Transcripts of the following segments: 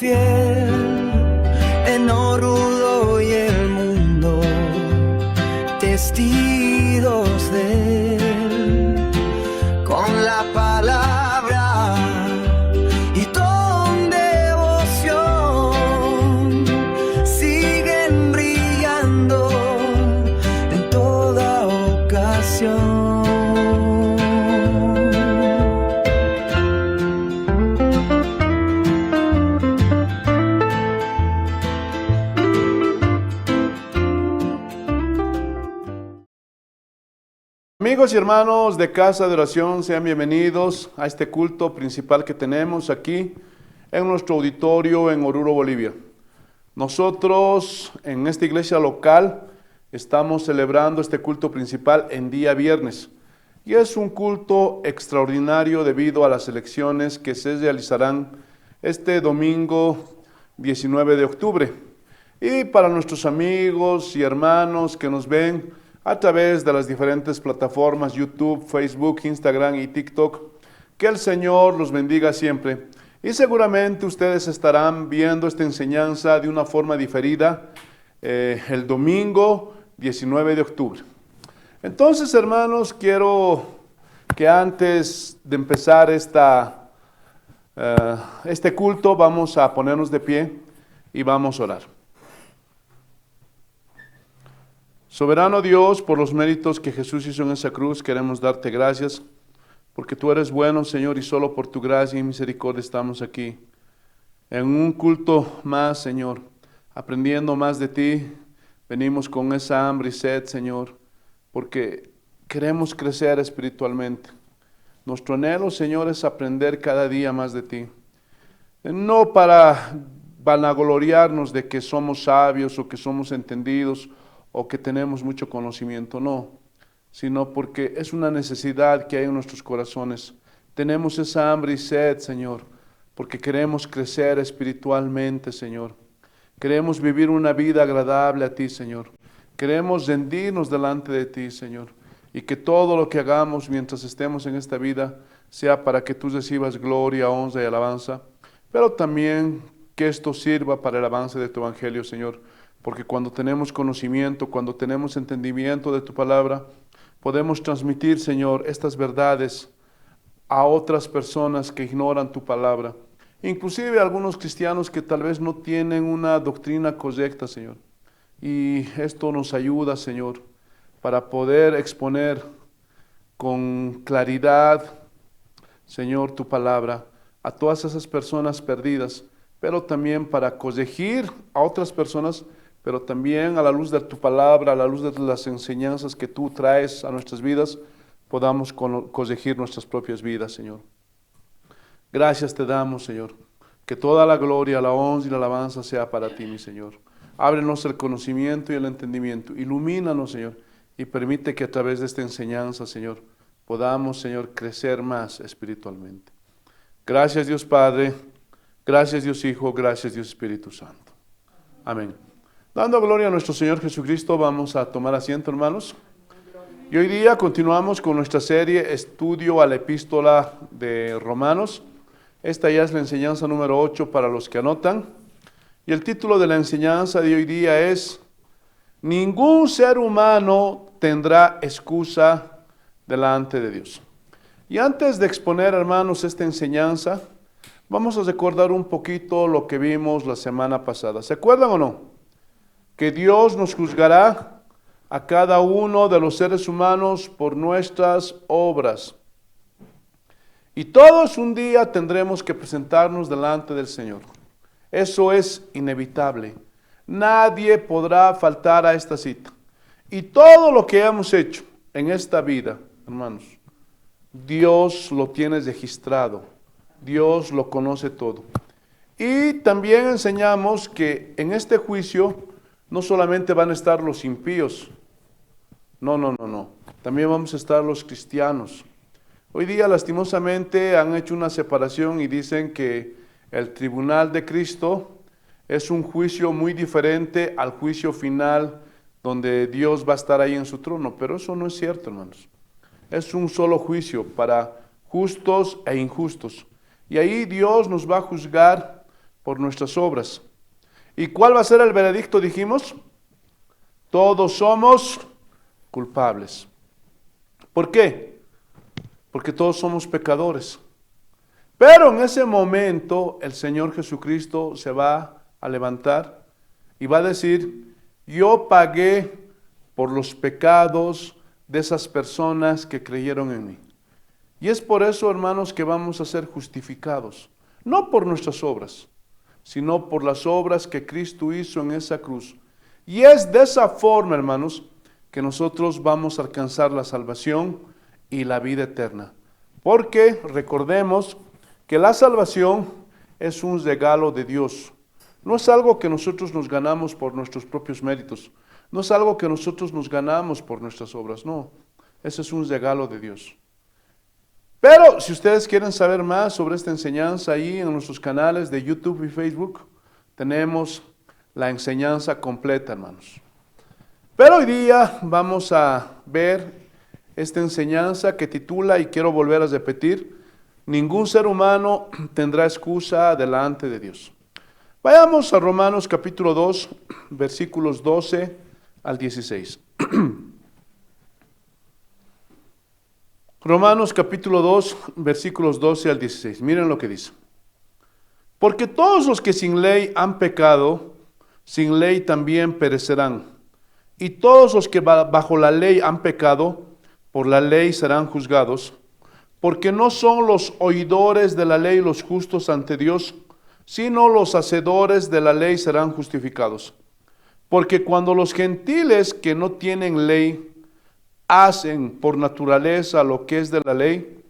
fiel en Oruro y el mundo, testigos de él, con la palabra y con devoción, siguen brillando en toda ocasión. Amigos y hermanos de Casa de Oración, sean bienvenidos a este culto principal que tenemos aquí en nuestro auditorio en Oruro, Bolivia. Nosotros en esta iglesia local estamos celebrando este culto principal en día viernes y es un culto extraordinario debido a las elecciones que se realizarán este domingo 19 de octubre. Y para nuestros amigos y hermanos que nos ven a través de las diferentes plataformas YouTube, Facebook, Instagram y TikTok, que el Señor los bendiga siempre. Y seguramente ustedes estarán viendo esta enseñanza de una forma diferida el domingo 19 de octubre. Entonces, hermanos, quiero que antes de empezar este culto, vamos a ponernos de pie y vamos a orar. Soberano Dios, por los méritos que Jesús hizo en esa cruz, queremos darte gracias, porque tú eres bueno, Señor, y solo por tu gracia y misericordia estamos aquí, en un culto más, Señor, aprendiendo más de ti. Venimos con esa hambre y sed, Señor, porque queremos crecer espiritualmente. Nuestro anhelo, Señor, es aprender cada día más de ti, no para vanagloriarnos de que somos sabios o que somos entendidos, o que tenemos mucho conocimiento, no, sino porque es una necesidad que hay en nuestros corazones. Tenemos esa hambre y sed, Señor, porque queremos crecer espiritualmente, Señor. Queremos vivir una vida agradable a ti, Señor. Queremos rendirnos delante de ti, Señor, y que todo lo que hagamos mientras estemos en esta vida sea para que tú recibas gloria, honra y alabanza, pero también que esto sirva para el avance de tu evangelio, Señor. Porque cuando tenemos conocimiento, cuando tenemos entendimiento de tu palabra, podemos transmitir, Señor, estas verdades a otras personas que ignoran tu palabra. Inclusive a algunos cristianos que tal vez no tienen una doctrina correcta, Señor. Y esto nos ayuda, Señor, para poder exponer con claridad, Señor, tu palabra a todas esas personas perdidas, pero también para corregir a otras personas, pero también a la luz de tu palabra, a la luz de las enseñanzas que tú traes a nuestras vidas, podamos corregir nuestras propias vidas, Señor. Gracias te damos, Señor, que toda la gloria, la honra y la alabanza sea para ti, mi Señor. Ábrenos el conocimiento y el entendimiento, ilumínanos, Señor, y permite que a través de esta enseñanza, Señor, podamos, Señor, crecer más espiritualmente. Gracias, Dios Padre, gracias, Dios Hijo, gracias, Dios Espíritu Santo. Amén. Dando gloria a nuestro Señor Jesucristo, vamos a tomar asiento, hermanos. Y hoy día continuamos con nuestra serie Estudio a la Epístola de Romanos. Esta ya es la enseñanza número 8 para los que anotan. Y el título de la enseñanza de hoy día es: Ningún ser humano tendrá excusa delante de Dios. Y antes de exponer, hermanos, esta enseñanza, vamos a recordar un poquito lo que vimos la semana pasada. ¿Se acuerdan o no? Que Dios nos juzgará a cada uno de los seres humanos por nuestras obras. Y todos un día tendremos que presentarnos delante del Señor. Eso es inevitable. Nadie podrá faltar a esta cita. Y todo lo que hemos hecho en esta vida, hermanos, Dios lo tiene registrado. Dios lo conoce todo. Y también enseñamos que en este juicio no solamente van a estar los impíos, no. También vamos a estar los cristianos. Hoy día, lastimosamente, han hecho una separación y dicen que el tribunal de Cristo es un juicio muy diferente al juicio final, donde Dios va a estar ahí en su trono. Pero eso no es cierto, hermanos. Es un solo juicio para justos e injustos. Y ahí Dios nos va a juzgar por nuestras obras. ¿Y cuál va a ser el veredicto? Dijimos, todos somos culpables. ¿Por qué? Porque todos somos pecadores. Pero en ese momento el Señor Jesucristo se va a levantar y va a decir, yo pagué por los pecados de esas personas que creyeron en mí. Y es por eso, hermanos, que vamos a ser justificados, no por nuestras obras, sino por las obras que Cristo hizo en esa cruz. Y es de esa forma, hermanos, que nosotros vamos a alcanzar la salvación y la vida eterna. Porque recordemos que la salvación es un regalo de Dios. No es algo que nosotros nos ganamos por nuestros propios méritos. No es algo que nosotros nos ganamos por nuestras obras. No, ese es un regalo de Dios. Pero si ustedes quieren saber más sobre esta enseñanza, ahí en nuestros canales de YouTube y Facebook, tenemos la enseñanza completa, hermanos. Pero hoy día vamos a ver esta enseñanza que titula, y quiero volver a repetir, ningún ser humano tendrá excusa delante de Dios. Vayamos a Romanos capítulo 2, versículos 12 al 16. Romanos capítulo 2, versículos 12 al 16. Miren lo que dice. Porque todos los que sin ley han pecado, sin ley también perecerán. Y todos los que bajo la ley han pecado, por la ley serán juzgados. Porque no son los oidores de la ley los justos ante Dios, sino los hacedores de la ley serán justificados. Porque cuando los gentiles que no tienen ley hacen por naturaleza lo que es de la ley,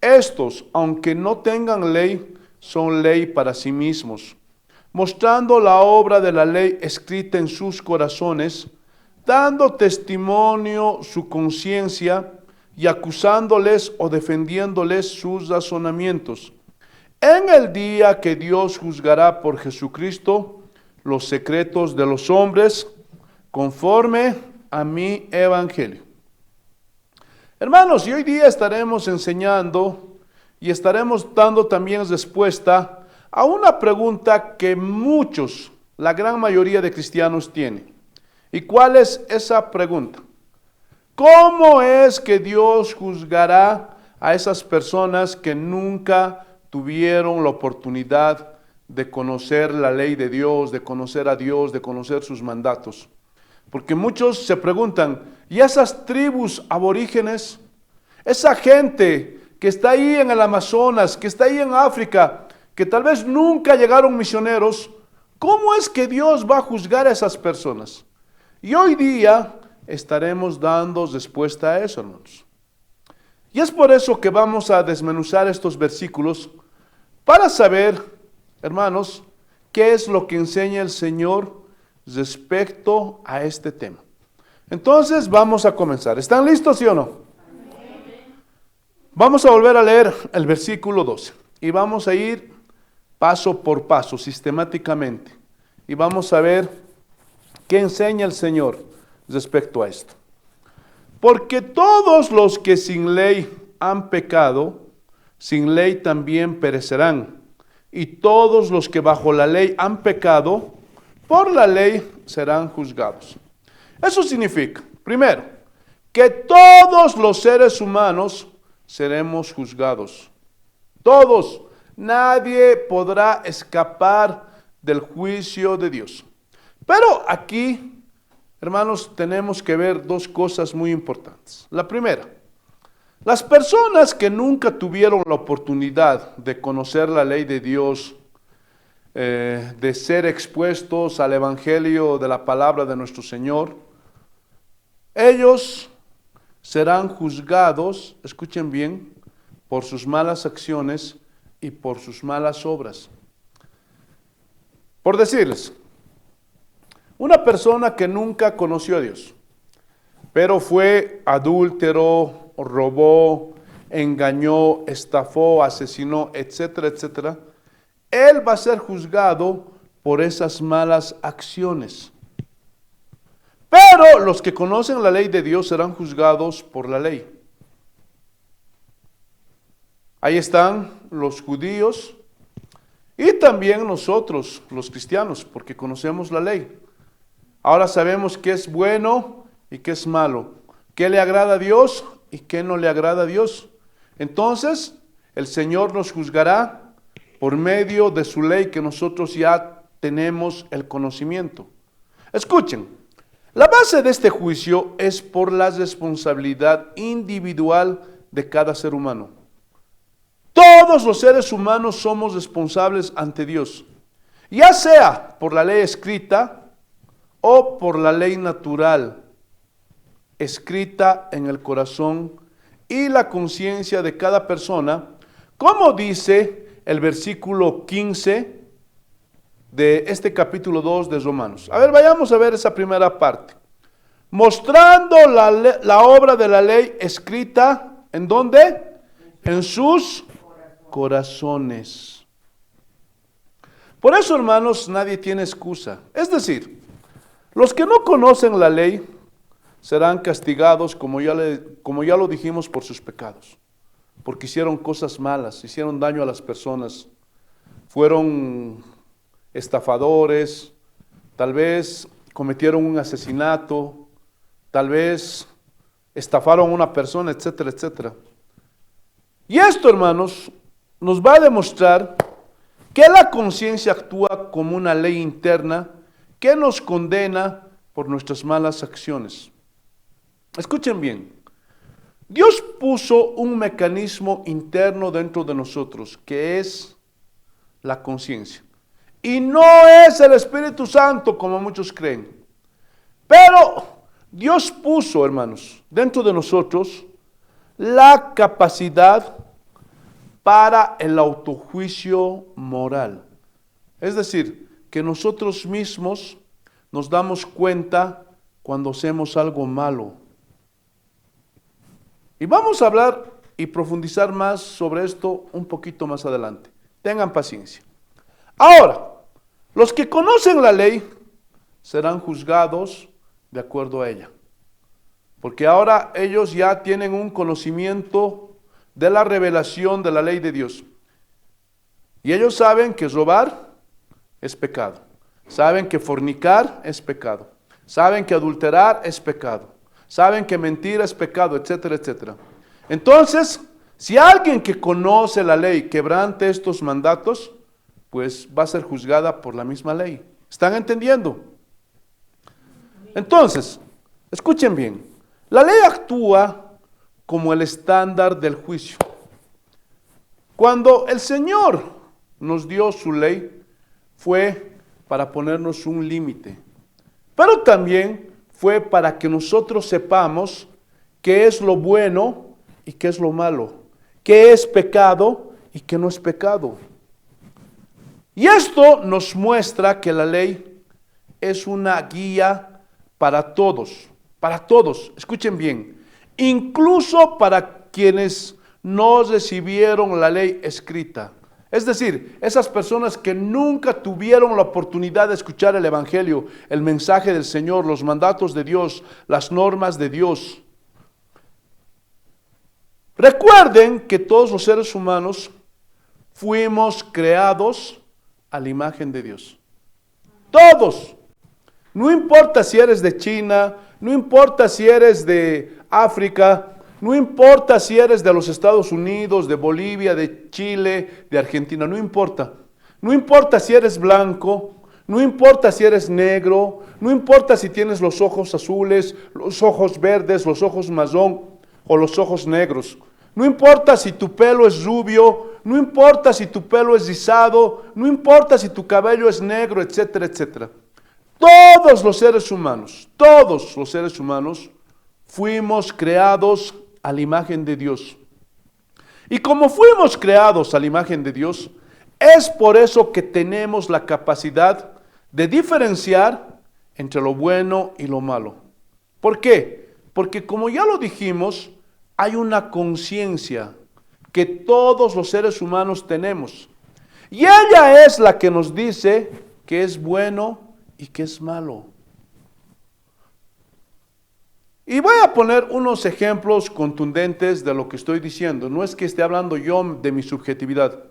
estos, aunque no tengan ley, son ley para sí mismos, mostrando la obra de la ley escrita en sus corazones, dando testimonio su conciencia y acusándoles o defendiéndoles sus razonamientos. En el día que Dios juzgará por Jesucristo los secretos de los hombres, conforme a mi evangelio. Hermanos, y hoy día estaremos enseñando y estaremos dando también respuesta a una pregunta que muchos, la gran mayoría de cristianos tienen. ¿Y cuál es esa pregunta? ¿Cómo es que Dios juzgará a esas personas que nunca tuvieron la oportunidad de conocer la ley de Dios, de conocer a Dios, de conocer sus mandatos? Porque muchos se preguntan, ¿y esas tribus aborígenes, esa gente que está ahí en el Amazonas, que está ahí en África, que tal vez nunca llegaron misioneros, cómo es que Dios va a juzgar a esas personas? Y hoy día estaremos dando respuesta a eso, hermanos. Y es por eso que vamos a desmenuzar estos versículos para saber, hermanos, qué es lo que enseña el Señor respecto a este tema. Entonces vamos a comenzar. ¿Están listos, sí o no? Vamos a volver a leer el versículo 12 y vamos a ir paso por paso, sistemáticamente, y vamos a ver qué enseña el Señor respecto a esto. Porque todos los que sin ley han pecado, sin ley también perecerán, y todos los que bajo la ley han pecado, por la ley serán juzgados. Eso significa, primero, que todos los seres humanos seremos juzgados. Todos. Nadie podrá escapar del juicio de Dios. Pero aquí, hermanos, tenemos que ver dos cosas muy importantes. La primera, las personas que nunca tuvieron la oportunidad de conocer la ley de Dios, de ser expuestos al evangelio de la palabra de nuestro Señor, ellos serán juzgados, escuchen bien, por sus malas acciones y por sus malas obras. Por decirles, una persona que nunca conoció a Dios, pero fue adúltero, robó, engañó, estafó, asesinó, etcétera, etcétera, él va a ser juzgado por esas malas acciones. Pero los que conocen la ley de Dios serán juzgados por la ley. Ahí están los judíos Y también nosotros, los cristianos, porque conocemos la ley. Ahora sabemos qué es bueno y qué es malo, qué le agrada a Dios y qué no le agrada a Dios. Entonces, el Señor nos juzgará por medio de su ley que nosotros ya tenemos el conocimiento. Escuchen, la base de este juicio es por la responsabilidad individual de cada ser humano. Todos los seres humanos somos responsables ante Dios, ya sea por la ley escrita o por la ley natural, escrita en el corazón y la conciencia de cada persona, como dice el versículo 15 de este capítulo 2 de Romanos. A ver, vayamos a ver esa primera parte. Mostrando la obra de la ley escrita, ¿en dónde? En sus corazones. Por eso, hermanos, nadie tiene excusa. Es decir, los que no conocen la ley serán castigados, como ya lo dijimos, por sus pecados. Porque hicieron cosas malas, hicieron daño a las personas, fueron estafadores, tal vez cometieron un asesinato, tal vez estafaron a una persona, etcétera, etcétera. Y esto, hermanos, nos va a demostrar que la conciencia actúa como una ley interna que nos condena por nuestras malas acciones. Escuchen bien, Dios puso un mecanismo interno dentro de nosotros, que es la conciencia. Y no es el Espíritu Santo, como muchos creen. Pero Dios puso, hermanos, dentro de nosotros la capacidad para el autojuicio moral. Es decir, que nosotros mismos nos damos cuenta cuando hacemos algo malo. Y vamos a hablar y profundizar más sobre esto un poquito más adelante. Tengan paciencia. Ahora, los que conocen la ley serán juzgados de acuerdo a ella. Porque ahora ellos ya tienen un conocimiento de la revelación de la ley de Dios. Y ellos saben que robar es pecado. Saben que fornicar es pecado. Saben que adulterar es pecado. Saben que mentir es pecado, etcétera, etcétera. Entonces, si alguien que conoce la ley quebrante estos mandatos, pues va a ser juzgada por la misma ley. ¿Están entendiendo? Entonces, escuchen bien. La ley actúa como el estándar del juicio. Cuando el Señor nos dio su ley, fue para ponernos un límite, pero también fue para que nosotros sepamos qué es lo bueno y qué es lo malo, qué es pecado y qué no es pecado. Y esto nos muestra que la ley es una guía para todos, escuchen bien, incluso para quienes no recibieron la ley escrita. Es decir, esas personas que nunca tuvieron la oportunidad de escuchar el Evangelio, el mensaje del Señor, los mandatos de Dios, las normas de Dios. Recuerden que todos los seres humanos fuimos creados a la imagen de Dios. Todos. No importa si eres de China, no importa si eres de África, no importa si eres de los Estados Unidos, de Bolivia, de Chile, de Argentina, no importa. No importa si eres blanco, no importa si eres negro, no importa si tienes los ojos azules, los ojos verdes, los ojos marrón o los ojos negros. No importa si tu pelo es rubio, no importa si tu pelo es rizado, no importa si tu cabello es negro, etcétera, etcétera. Todos los seres humanos fuimos creados a la imagen de Dios. Y como fuimos creados a la imagen de Dios, es por eso que tenemos la capacidad de diferenciar entre lo bueno y lo malo. ¿Por qué? Porque como ya lo dijimos, hay una conciencia que todos los seres humanos tenemos. Y ella es la que nos dice que es bueno y que es malo. Y voy a poner unos ejemplos contundentes de lo que estoy diciendo. No es que esté hablando yo de mi subjetividad.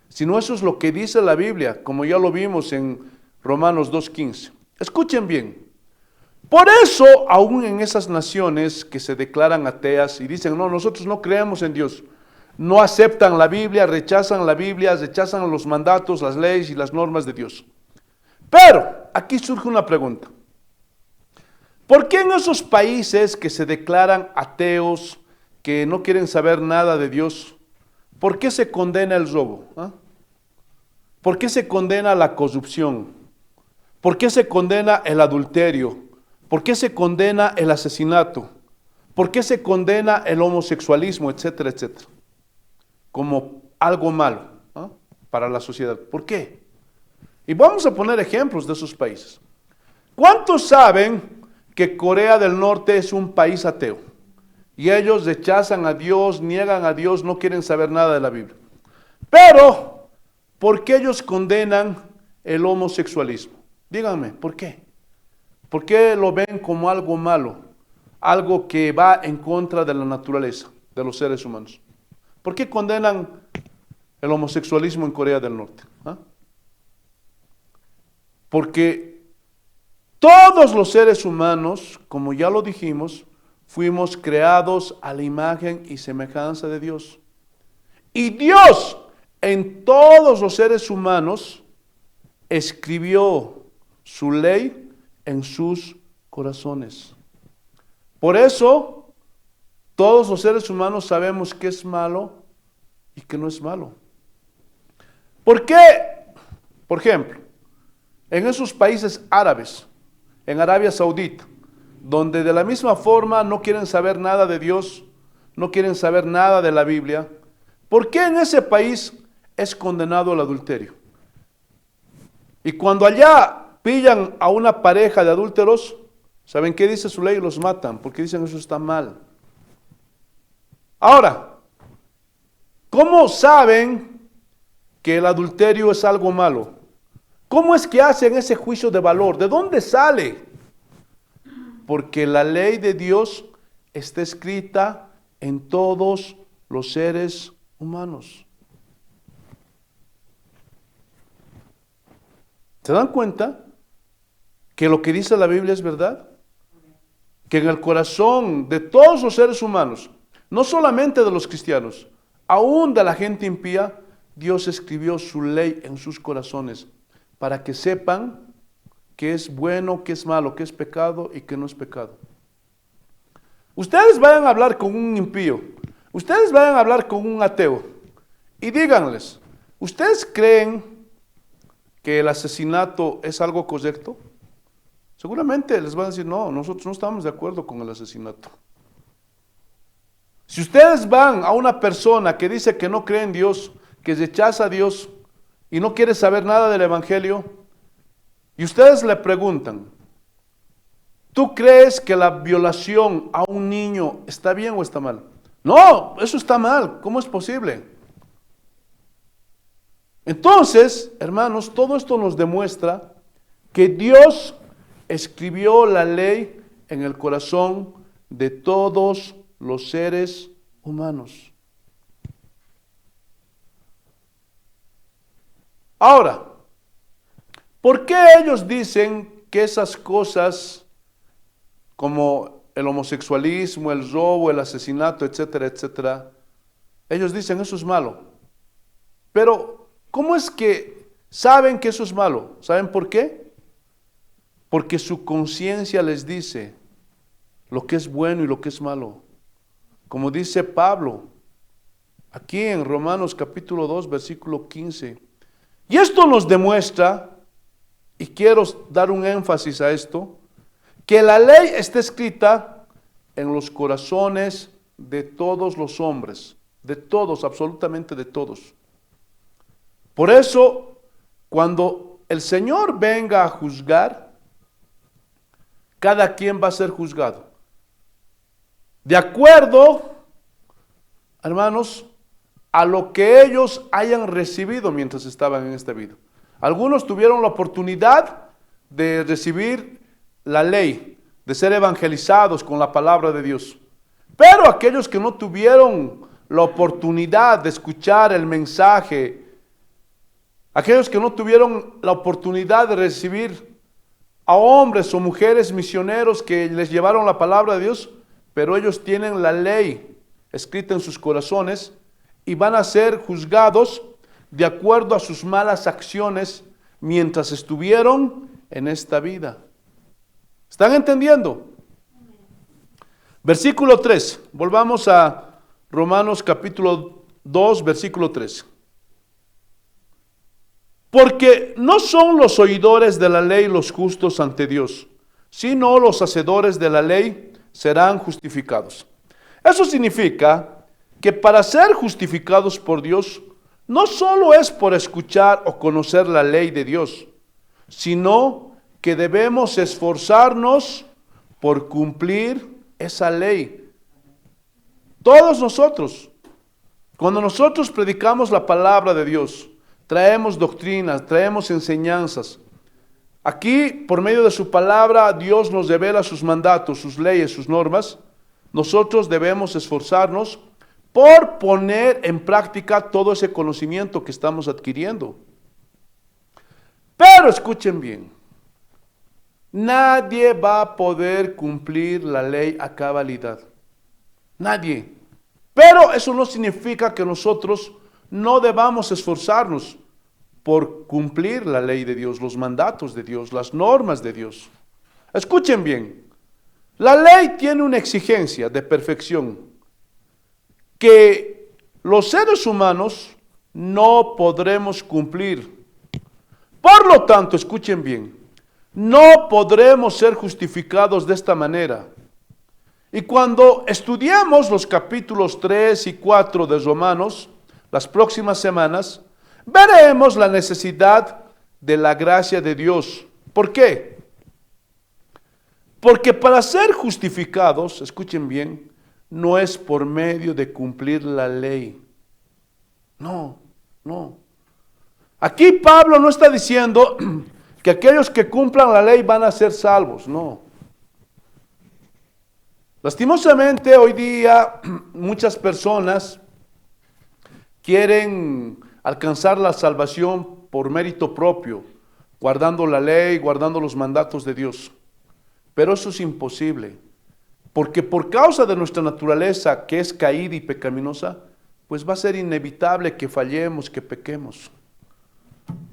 sino eso es lo que dice la Biblia, como ya lo vimos en Romanos 2:15. Escuchen bien. Por eso, aún en esas naciones que se declaran ateas y dicen, no, nosotros no creemos en Dios, no aceptan la Biblia, rechazan los mandatos, las leyes y las normas de Dios. Pero, aquí surge una pregunta. ¿Por qué en esos países que se declaran ateos, que no quieren saber nada de Dios, por qué se condena el robo? ¿Ah? ¿Por qué se condena la corrupción? ¿Por qué se condena el adulterio? ¿Por qué se condena el asesinato? ¿Por qué se condena el homosexualismo, etcétera, etcétera? Como algo malo, ¿ah?, para la sociedad. ¿Por qué? Y vamos a poner ejemplos de esos países. ¿Cuántos saben que Corea del Norte es un país ateo? Y ellos rechazan a Dios, niegan a Dios, no quieren saber nada de la Biblia. Pero, ¿por qué ellos condenan el homosexualismo? Díganme, ¿por qué? ¿Por qué lo ven como algo malo? Algo que va en contra de la naturaleza, de los seres humanos. ¿Por qué condenan el homosexualismo en Corea del Norte? ¿Ah? Porque todos los seres humanos, como ya lo dijimos, fuimos creados a la imagen y semejanza de Dios. Y Dios en todos los seres humanos escribió su ley en sus corazones. Por eso, todos los seres humanos sabemos qué es malo y qué no es malo. ¿Por qué? Por ejemplo, en esos países árabes, en Arabia Saudita, donde de la misma forma no quieren saber nada de Dios, no quieren saber nada de la Biblia, ¿por qué en ese país es condenado el adulterio? Y cuando allá pillan a una pareja de adúlteros, ¿saben qué dice su ley? Los matan, porque dicen eso está mal. Ahora, ¿cómo saben que el adulterio es algo malo? ¿Cómo es que hacen ese juicio de valor? ¿De dónde sale? Porque la ley de Dios está escrita en todos los seres humanos. ¿Se dan cuenta que lo que dice la Biblia es verdad? Que en el corazón de todos los seres humanos, no solamente de los cristianos, aún de la gente impía, Dios escribió su ley en sus corazones para que sepan qué es bueno, qué es malo, qué es pecado y qué no es pecado. Ustedes vayan a hablar con un impío, ustedes vayan a hablar con un ateo y díganles, ¿ustedes creen que el asesinato es algo correcto? Seguramente les van a decir, no, nosotros no estamos de acuerdo con el asesinato. Si ustedes van a una persona que dice que no cree en Dios, que rechaza a Dios y no quiere saber nada del Evangelio, y ustedes le preguntan, ¿tú crees que la violación a un niño está bien o está mal? No, eso está mal, ¿cómo es posible? Entonces, hermanos, todo esto nos demuestra que Dios escribió la ley en el corazón de todos los seres humanos. Ahora, ¿por qué ellos dicen que esas cosas como el homosexualismo, el robo, el asesinato, etcétera, etcétera, ellos dicen eso es malo? Pero, ¿cómo es que saben que eso es malo? ¿Saben por qué? Porque su conciencia les dice lo que es bueno y lo que es malo. Como dice Pablo, aquí en Romanos capítulo 2, versículo 15. Y esto nos demuestra, y quiero dar un énfasis a esto, que la ley está escrita en los corazones de todos los hombres, de todos, absolutamente de todos. Por eso, cuando el Señor venga a juzgar, cada quien va a ser juzgado. De acuerdo, hermanos, a lo que ellos hayan recibido mientras estaban en esta vida. Algunos tuvieron la oportunidad de recibir la ley, de ser evangelizados con la palabra de Dios. Pero aquellos que no tuvieron la oportunidad de escuchar el mensaje aquellos que no tuvieron la oportunidad de recibir a hombres o mujeres misioneros que les llevaron la palabra de Dios, pero ellos tienen la ley escrita en sus corazones y van a ser juzgados de acuerdo a sus malas acciones mientras estuvieron en esta vida. ¿Están entendiendo? Versículo 3, volvamos a Romanos capítulo 2, versículo 3. Porque no son los oidores de la ley los justos ante Dios, sino los hacedores de la ley serán justificados. Eso significa que para ser justificados por Dios, no solo es por escuchar o conocer la ley de Dios, sino que debemos esforzarnos por cumplir esa ley. Todos nosotros, cuando nosotros predicamos la palabra de Dios, traemos doctrinas, traemos enseñanzas. Aquí, por medio de su palabra, Dios nos revela sus mandatos, sus leyes, sus normas. Nosotros debemos esforzarnos por poner en práctica todo ese conocimiento que estamos adquiriendo. Pero escuchen bien, nadie va a poder cumplir la ley a cabalidad. Nadie. Pero eso no significa que nosotros no debamos esforzarnos por cumplir la ley de Dios, los mandatos de Dios, las normas de Dios. Escuchen bien, la ley tiene una exigencia de perfección que los seres humanos no podremos cumplir. Por lo tanto, escuchen bien, no podremos ser justificados de esta manera. Y cuando estudiemos los capítulos 3 y 4 de Romanos, las próximas semanas, veremos la necesidad de la gracia de Dios. ¿Por qué? Porque para ser justificados, escuchen bien, no es por medio de cumplir la ley. No. Aquí Pablo no está diciendo que aquellos que cumplan la ley van a ser salvos, no. Lastimosamente hoy día muchas personas quieren alcanzar la salvación por mérito propio, guardando la ley, guardando los mandatos de Dios. Pero eso es imposible, porque por causa de nuestra naturaleza que es caída y pecaminosa, pues va a ser inevitable que fallemos, que pequemos.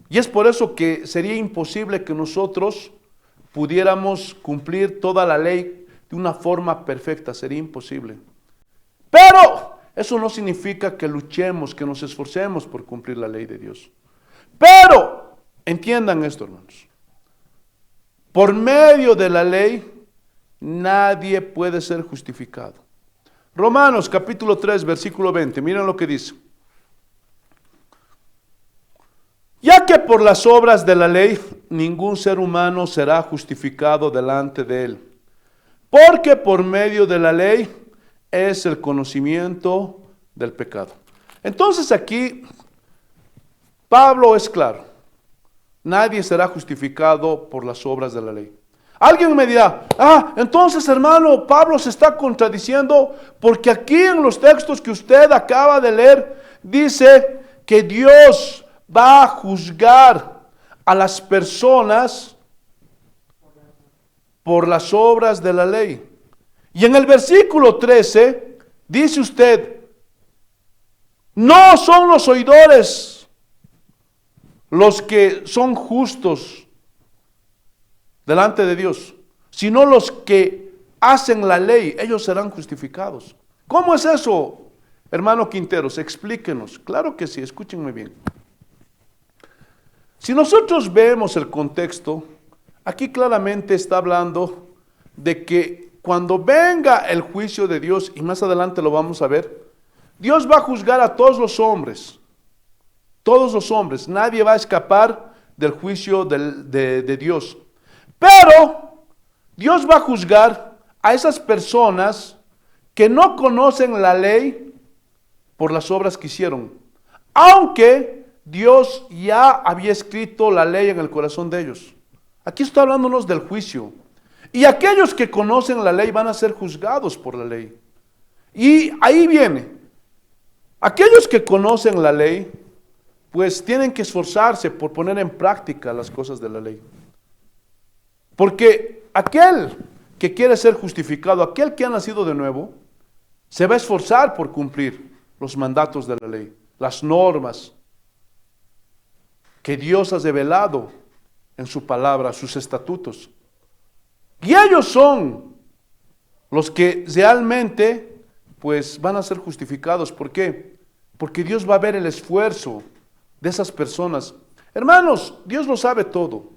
Y es por eso que sería imposible que nosotros pudiéramos cumplir toda la ley de una forma perfecta, sería imposible. Pero eso no significa que luchemos, que nos esforcemos por cumplir la ley de Dios. Pero, entiendan esto, hermanos, por medio de la ley, nadie puede ser justificado. Romanos capítulo 3, versículo 20, miren lo que dice. Ya que por las obras de la ley, ningún ser humano será justificado delante de él. Porque por medio de la ley es el conocimiento del pecado. Entonces aquí, Pablo es claro. Nadie será justificado por las obras de la ley. Alguien me dirá, entonces hermano, Pablo se está contradiciendo porque aquí en los textos que usted acaba de leer, dice que Dios va a juzgar a las personas por las obras de la ley. Y en el versículo 13 dice usted, no son los oidores los que son justos delante de Dios, sino los que hacen la ley, ellos serán justificados. ¿Cómo es eso, hermano Quinteros? Explíquenos. Claro que sí, escúchenme bien. Si nosotros vemos el contexto, aquí claramente está hablando de que cuando venga el juicio de Dios, y más adelante lo vamos a ver, Dios va a juzgar a todos los hombres. Todos los hombres, nadie va a escapar del juicio de Dios. Pero Dios va a juzgar a esas personas que no conocen la ley por las obras que hicieron. Aunque Dios ya había escrito la ley en el corazón de ellos. Aquí está hablándonos del juicio. Y aquellos que conocen la ley van a ser juzgados por la ley. Y ahí viene. Aquellos que conocen la ley pues tienen que esforzarse por poner en práctica las cosas de la ley. Porque aquel que quiere ser justificado, aquel que ha nacido de nuevo, se va a esforzar por cumplir los mandatos de la ley, las normas que Dios ha revelado en su palabra, sus estatutos. Y ellos son los que realmente pues van a ser justificados. ¿Por qué? Porque Dios va a ver el esfuerzo de esas personas. Hermanos, Dios lo sabe todo.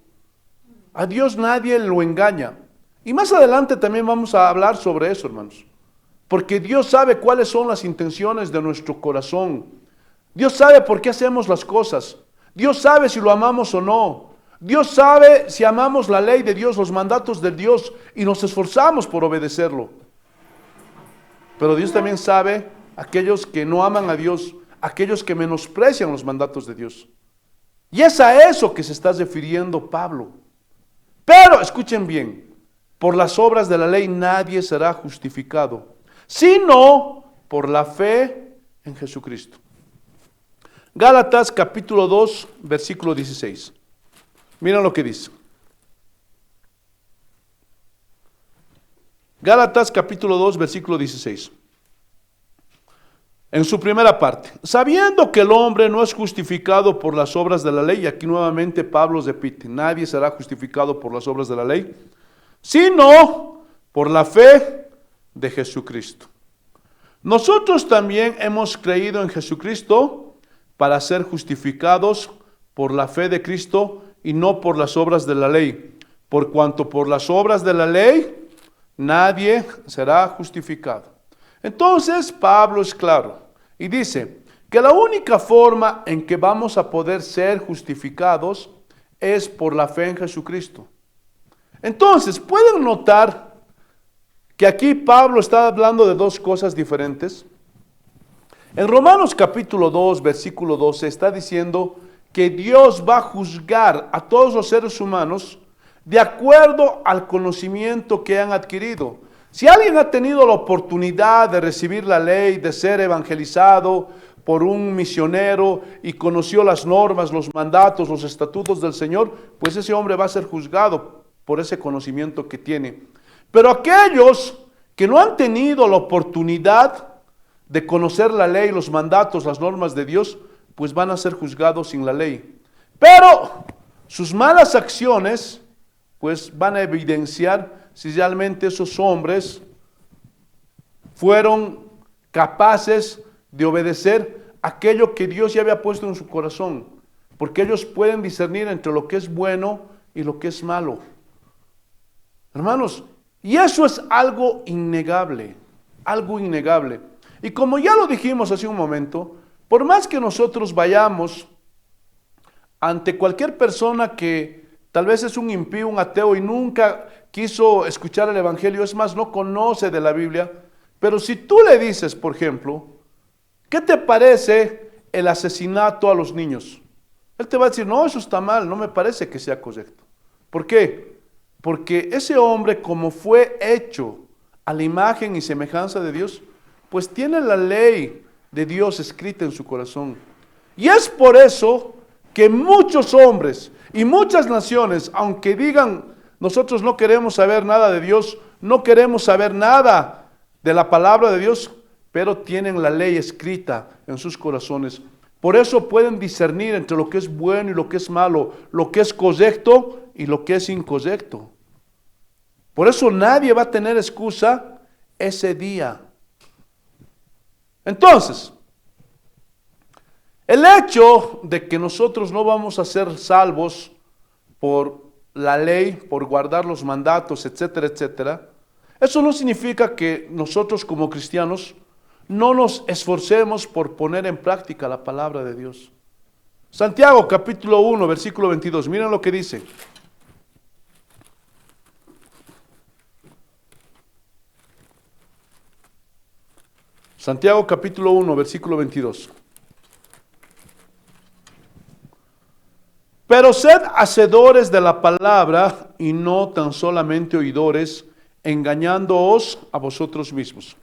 A Dios nadie lo engaña. Y más adelante también vamos a hablar sobre eso, hermanos. Porque Dios sabe cuáles son las intenciones de nuestro corazón. Dios sabe por qué hacemos las cosas. Dios sabe si lo amamos o no. Dios sabe si amamos la ley de Dios, los mandatos de Dios, y nos esforzamos por obedecerlo. Pero Dios también sabe aquellos que no aman a Dios, aquellos que menosprecian los mandatos de Dios. Y es a eso que se está refiriendo Pablo. Pero, escuchen bien, por las obras de la ley nadie será justificado, sino por la fe en Jesucristo. Gálatas capítulo 2, versículo 16. Miren lo que dice. Gálatas capítulo 2, versículo 16. En su primera parte, sabiendo que el hombre no es justificado por las obras de la ley, y aquí nuevamente Pablo repite, nadie será justificado por las obras de la ley, sino por la fe de Jesucristo. Nosotros también hemos creído en Jesucristo para ser justificados por la fe de Cristo y no por las obras de la ley, por cuanto por las obras de la ley nadie será justificado. Entonces Pablo es claro y dice que la única forma en que vamos a poder ser justificados es por la fe en Jesucristo. Entonces, ¿pueden notar que aquí Pablo está hablando de dos cosas diferentes? En Romanos capítulo 2, versículo 12 está diciendo que Dios va a juzgar a todos los seres humanos de acuerdo al conocimiento que han adquirido. Si alguien ha tenido la oportunidad de recibir la ley, de ser evangelizado por un misionero y conoció las normas, los mandatos, los estatutos del Señor, pues ese hombre va a ser juzgado por ese conocimiento que tiene. Pero aquellos que no han tenido la oportunidad de conocer la ley, los mandatos, las normas de Dios, pues van a ser juzgados sin la ley. Pero sus malas acciones, pues van a evidenciar si realmente esos hombres fueron capaces de obedecer aquello que Dios ya había puesto en su corazón, porque ellos pueden discernir entre lo que es bueno y lo que es malo. Hermanos, y eso es algo innegable, algo innegable. Y como ya lo dijimos hace un momento, por más que nosotros vayamos ante cualquier persona que tal vez es un impío, un ateo y nunca quiso escuchar el evangelio, es más, no conoce de la Biblia, pero si tú le dices, por ejemplo, ¿qué te parece el asesinato a los niños? Él te va a decir, no, eso está mal, no me parece que sea correcto. ¿Por qué? Porque ese hombre, como fue hecho a la imagen y semejanza de Dios, pues tiene la ley de Dios escrita en su corazón. Y es por eso que muchos hombres y muchas naciones, aunque digan, nosotros no queremos saber nada de Dios, no queremos saber nada de la palabra de Dios, pero tienen la ley escrita en sus corazones. Por eso pueden discernir entre lo que es bueno y lo que es malo, lo que es correcto y lo que es incorrecto. Por eso nadie va a tener excusa ese día. Entonces, el hecho de que nosotros no vamos a ser salvos por la ley, por guardar los mandatos, etcétera, etcétera, eso no significa que nosotros como cristianos no nos esforcemos por poner en práctica la palabra de Dios. Santiago capítulo 1, versículo 22, miren lo que dice. Santiago capítulo 1, versículo 22. Pero sed hacedores de la palabra y no tan solamente oidores, engañándoos a vosotros mismos.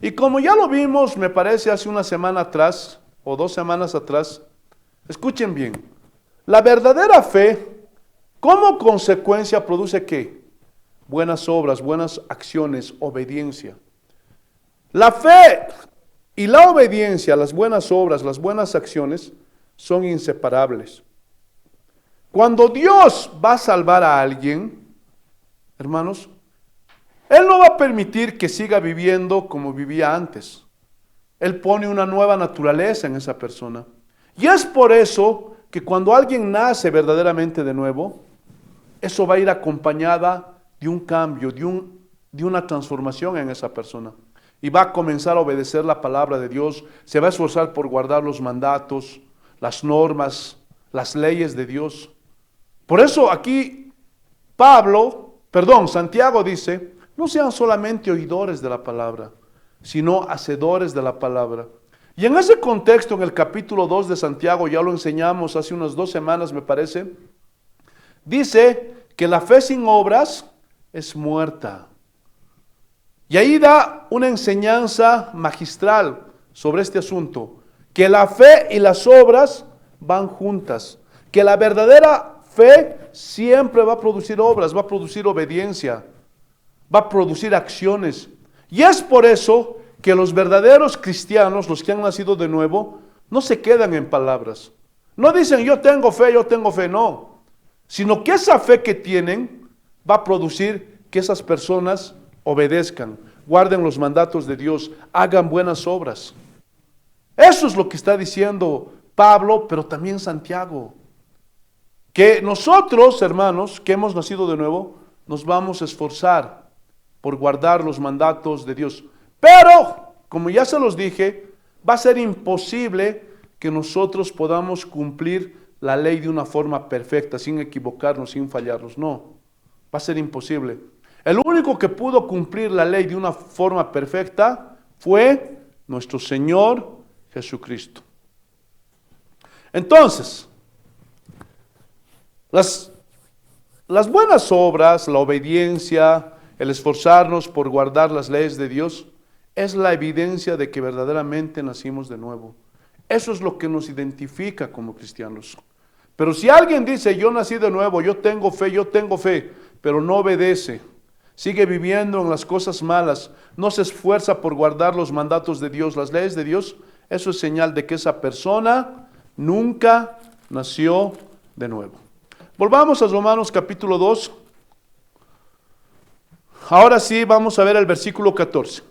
Y como ya lo vimos, me parece hace una semana atrás, o 2 semanas atrás, Escuchen bien. La verdadera fe, como consecuencia, produce ¿qué? Buenas obras, buenas acciones, obediencia. La fe y la obediencia, las buenas obras, las buenas acciones, son inseparables. Cuando Dios va a salvar a alguien, hermanos, Él no va a permitir que siga viviendo como vivía antes. Él pone una nueva naturaleza en esa persona. Y es por eso que cuando alguien nace verdaderamente de nuevo, eso va a ir acompañada de un cambio, de una transformación en esa persona. Y va a comenzar a obedecer la palabra de Dios, se va a esforzar por guardar los mandatos, las normas, las leyes de Dios. Por eso aquí Santiago dice, no sean solamente oidores de la palabra, sino hacedores de la palabra. Y en ese contexto, en el capítulo 2 de Santiago, ya lo enseñamos hace unas 2 semanas, me parece, dice que la fe sin obras es muerta. Y ahí da una enseñanza magistral sobre este asunto, que la fe y las obras van juntas, que la verdadera fe siempre va a producir obras, va a producir obediencia, va a producir acciones. Y es por eso que los verdaderos cristianos, los que han nacido de nuevo, no se quedan en palabras. No dicen yo tengo fe, no. Sino que esa fe que tienen va a producir que esas personas obedezcan, guarden los mandatos de Dios, hagan buenas obras. Eso es lo que está diciendo Pablo, pero también Santiago. Que nosotros, hermanos, que hemos nacido de nuevo, nos vamos a esforzar por guardar los mandatos de Dios. Pero, como ya se los dije, va a ser imposible que nosotros podamos cumplir la ley de una forma perfecta, sin equivocarnos, sin fallarnos. No, va a ser imposible. El único que pudo cumplir la ley de una forma perfecta fue nuestro Señor Jesucristo. Entonces, las buenas obras, la obediencia, el esforzarnos por guardar las leyes de Dios, es la evidencia de que verdaderamente nacimos de nuevo. Eso es lo que nos identifica como cristianos. Pero si alguien dice, yo nací de nuevo, yo tengo fe, pero no obedece, sigue viviendo en las cosas malas, no se esfuerza por guardar los mandatos de Dios, las leyes de Dios, eso es señal de que esa persona nunca nació de nuevo. Volvamos a Romanos capítulo 2. Ahora sí vamos a ver el versículo 14.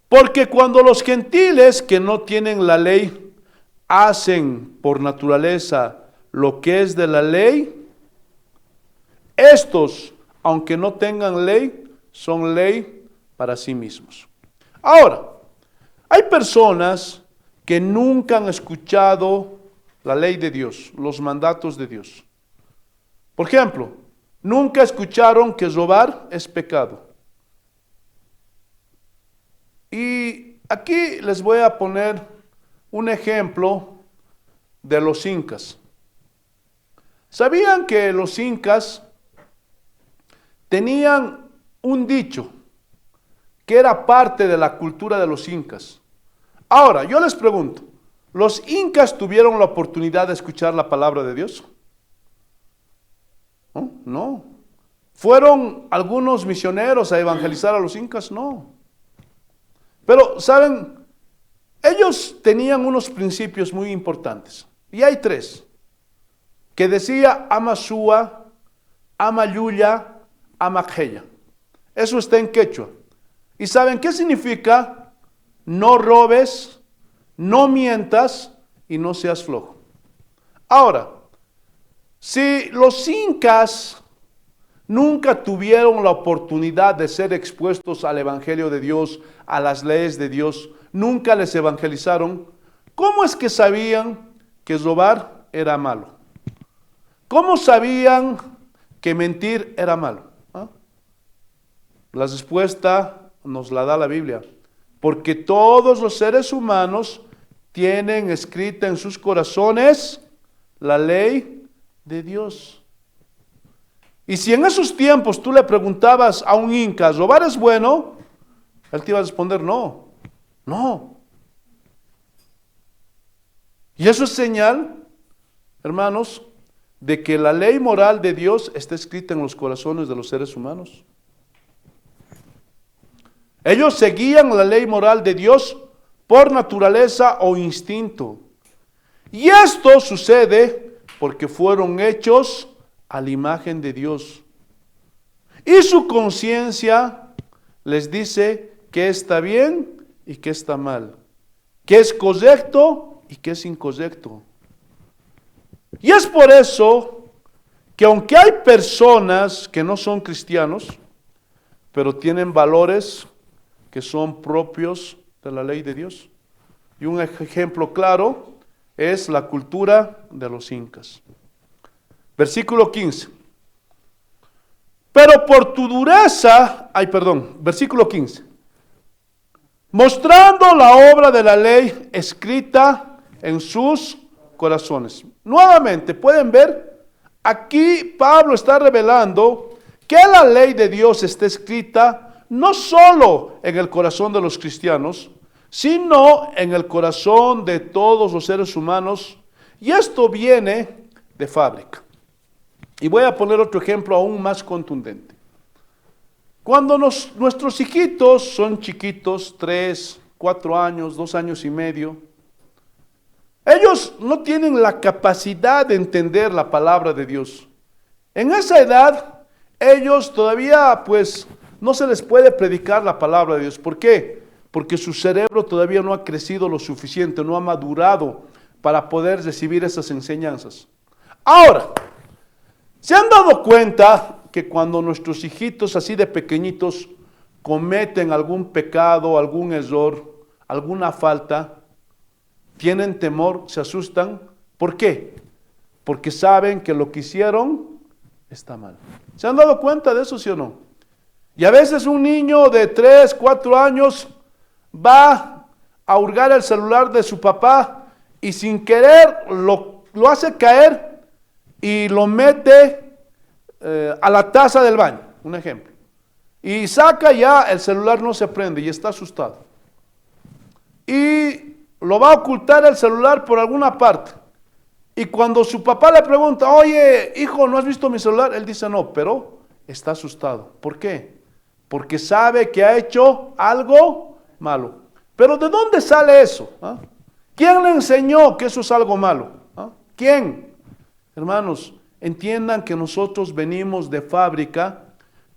Porque cuando los gentiles que no tienen la ley hacen por naturaleza lo que es de la ley, estos, aunque no tengan ley, son ley para sí mismos. Ahora, hay personas que nunca han escuchado la ley de Dios, los mandatos de Dios. Por ejemplo, nunca escucharon que robar es pecado. Y aquí les voy a poner un ejemplo de los incas. ¿Sabían que los incas tenían un dicho que era parte de la cultura de los incas? Ahora, yo les pregunto, ¿los incas tuvieron la oportunidad de escuchar la palabra de Dios? ¿No? No. ¿Fueron algunos misioneros a evangelizar a los incas? No. Pero, ¿saben? Ellos tenían unos principios muy importantes. Y hay 3. Que decía ama Shua, ama Yuya, ama Jeya. Eso está en quechua. ¿Y saben qué significa? No robes, no mientas y no seas flojo. Ahora, si los incas nunca tuvieron la oportunidad de ser expuestos al Evangelio de Dios, a las leyes de Dios, nunca les evangelizaron, ¿cómo es que sabían que robar era malo? ¿Cómo sabían que mentir era malo? ¿Ah? La respuesta nos la da la Biblia. Porque todos los seres humanos tienen escrita en sus corazones la ley de Dios. Y si en esos tiempos tú le preguntabas a un inca, ¿robar es bueno? Él te iba a responder, no, no. Y eso es señal, hermanos, de que la ley moral de Dios está escrita en los corazones de los seres humanos. Ellos seguían la ley moral de Dios por naturaleza o instinto. Y esto sucede porque fueron hechos a la imagen de Dios. Y su conciencia les dice qué está bien y qué está mal, qué es correcto y qué es incorrecto. Y es por eso que aunque hay personas que no son cristianos, pero tienen valores que son propios de la ley de Dios. Y un ejemplo claro es la cultura de los incas. Versículo 15. Pero por tu dureza, versículo 15. Mostrando la obra de la ley escrita en sus corazones. Nuevamente, pueden ver, aquí Pablo está revelando que la ley de Dios está escrita no solo en el corazón de los cristianos, sino en el corazón de todos los seres humanos, y esto viene de fábrica. Y voy a poner otro ejemplo aún más contundente. Cuando nuestros hijitos son chiquitos, 3, 4 años, 2 años y medio, ellos no tienen la capacidad de entender la palabra de Dios. En esa edad, ellos todavía no se les puede predicar la palabra de Dios. ¿Por qué? Porque su cerebro todavía no ha crecido lo suficiente, no ha madurado para poder recibir esas enseñanzas. Ahora, ¿se han dado cuenta que cuando nuestros hijitos así de pequeñitos cometen algún pecado, algún error, alguna falta, tienen temor, se asustan? ¿Por qué? Porque saben que lo que hicieron está mal. ¿Se han dado cuenta de eso, sí o no? Y a veces un niño de 3, 4 años va a hurgar el celular de su papá y sin querer lo hace caer y lo mete a la taza del baño, un ejemplo. Y saca ya, el celular no se prende y está asustado. Y lo va a ocultar el celular por alguna parte. Y cuando su papá le pregunta, oye, hijo, ¿no has visto mi celular? Él dice, no, pero está asustado. ¿Por qué? Porque sabe que ha hecho algo malo. Pero ¿de dónde sale eso? ¿Ah? ¿Quién le enseñó que eso es algo malo? ¿Ah? ¿Quién? Hermanos, entiendan que nosotros venimos de fábrica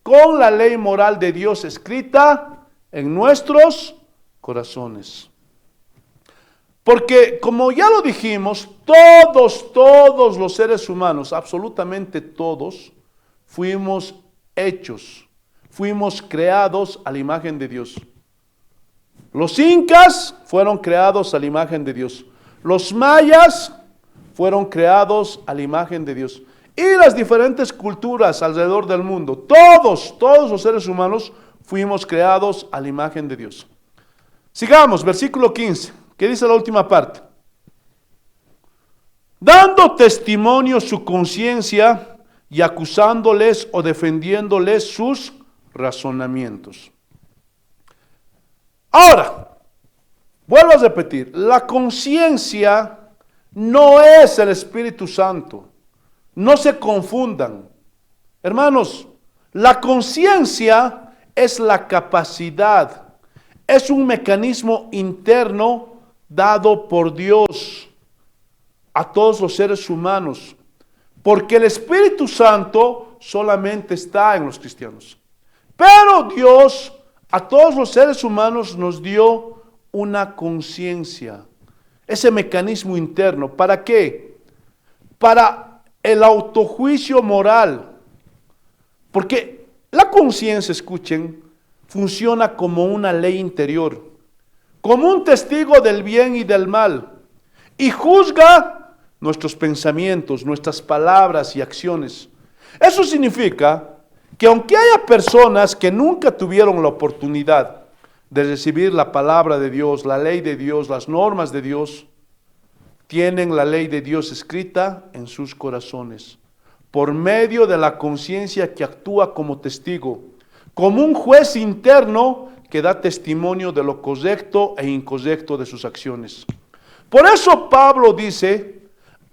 con la ley moral de Dios escrita en nuestros corazones. Porque, como ya lo dijimos, todos los seres humanos, absolutamente todos, fuimos hechos, fuimos creados a la imagen de Dios. Los incas fueron creados a la imagen de Dios. Los mayas fueron creados a la imagen de Dios. Y las diferentes culturas alrededor del mundo, todos los seres humanos fuimos creados a la imagen de Dios. Sigamos, versículo 15, que dice la última parte. Dando testimonio su conciencia y acusándoles o defendiéndoles sus razonamientos. Ahora, vuelvo a repetir, la conciencia no es el Espíritu Santo. No se confundan. Hermanos, la conciencia es la capacidad, es un mecanismo interno dado por Dios a todos los seres humanos, porque el Espíritu Santo solamente está en los cristianos. Pero Dios a todos los seres humanos nos dio una conciencia, ese mecanismo interno. ¿Para qué? Para el autojuicio moral. Porque la conciencia, escuchen, funciona como una ley interior, como un testigo del bien y del mal, y juzga nuestros pensamientos, nuestras palabras y acciones. Eso significa que aunque haya personas que nunca tuvieron la oportunidad de recibir la palabra de Dios, la ley de Dios, las normas de Dios, tienen la ley de Dios escrita en sus corazones, por medio de la conciencia que actúa como testigo, como un juez interno que da testimonio de lo correcto e incorrecto de sus acciones. Por eso Pablo dice,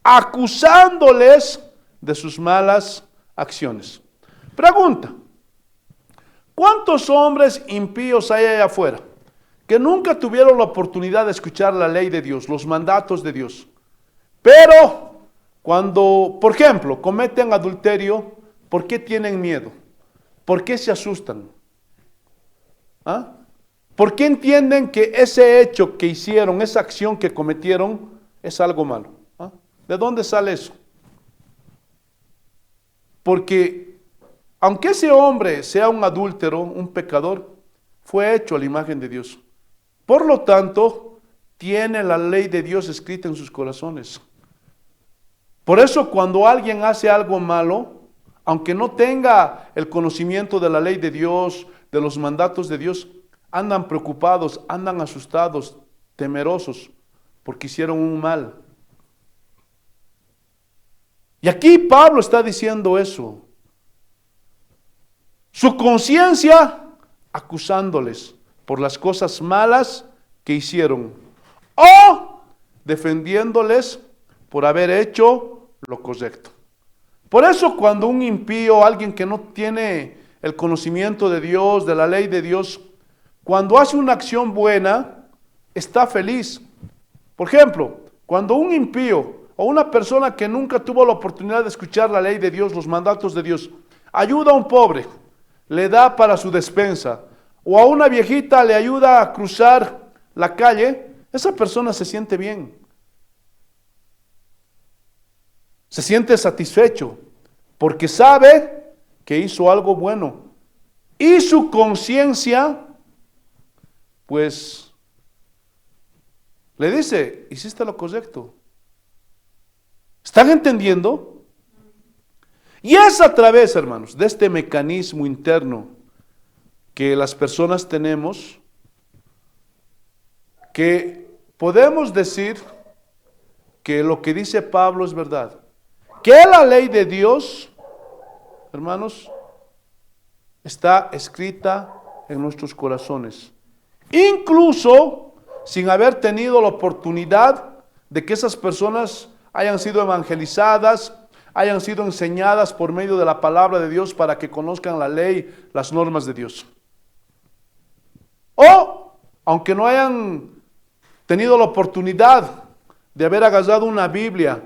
acusándoles de sus malas acciones. Pregunta, ¿cuántos hombres impíos hay allá afuera que nunca tuvieron la oportunidad de escuchar la ley de Dios, los mandatos de Dios? Pero cuando, por ejemplo, cometen adulterio, ¿por qué tienen miedo? ¿Por qué se asustan? ¿Ah? ¿Por qué entienden que ese hecho que hicieron, esa acción que cometieron, es algo malo? ¿Ah? ¿De dónde sale eso? Porque aunque ese hombre sea un adúltero, un pecador, fue hecho a la imagen de Dios. Por lo tanto, tiene la ley de Dios escrita en sus corazones. Por eso cuando alguien hace algo malo, aunque no tenga el conocimiento de la ley de Dios, de los mandatos de Dios, andan preocupados, andan asustados, temerosos, porque hicieron un mal. Y aquí Pablo está diciendo eso. Su conciencia acusándoles por las cosas malas que hicieron, o defendiéndoles por haber hecho lo correcto. Por eso cuando un impío, alguien que no tiene el conocimiento de Dios, de la ley de Dios, cuando hace una acción buena, está feliz. Por ejemplo, cuando un impío o una persona que nunca tuvo la oportunidad de escuchar la ley de Dios, los mandatos de Dios, ayuda a un pobre, le da para su despensa, o a una viejita le ayuda a cruzar la calle, esa persona se siente bien. Se siente satisfecho, porque sabe que hizo algo bueno. Y su conciencia, pues, le dice, hiciste lo correcto. ¿Están entendiendo? Y es a través, hermanos, de este mecanismo interno que las personas tenemos, que podemos decir que lo que dice Pablo es verdad. Que la ley de Dios, hermanos, está escrita en nuestros corazones. Incluso sin haber tenido la oportunidad de que esas personas hayan sido evangelizadas, hayan sido enseñadas por medio de la palabra de Dios para que conozcan la ley, las normas de Dios. O, aunque no hayan tenido la oportunidad de haber agarrado una Biblia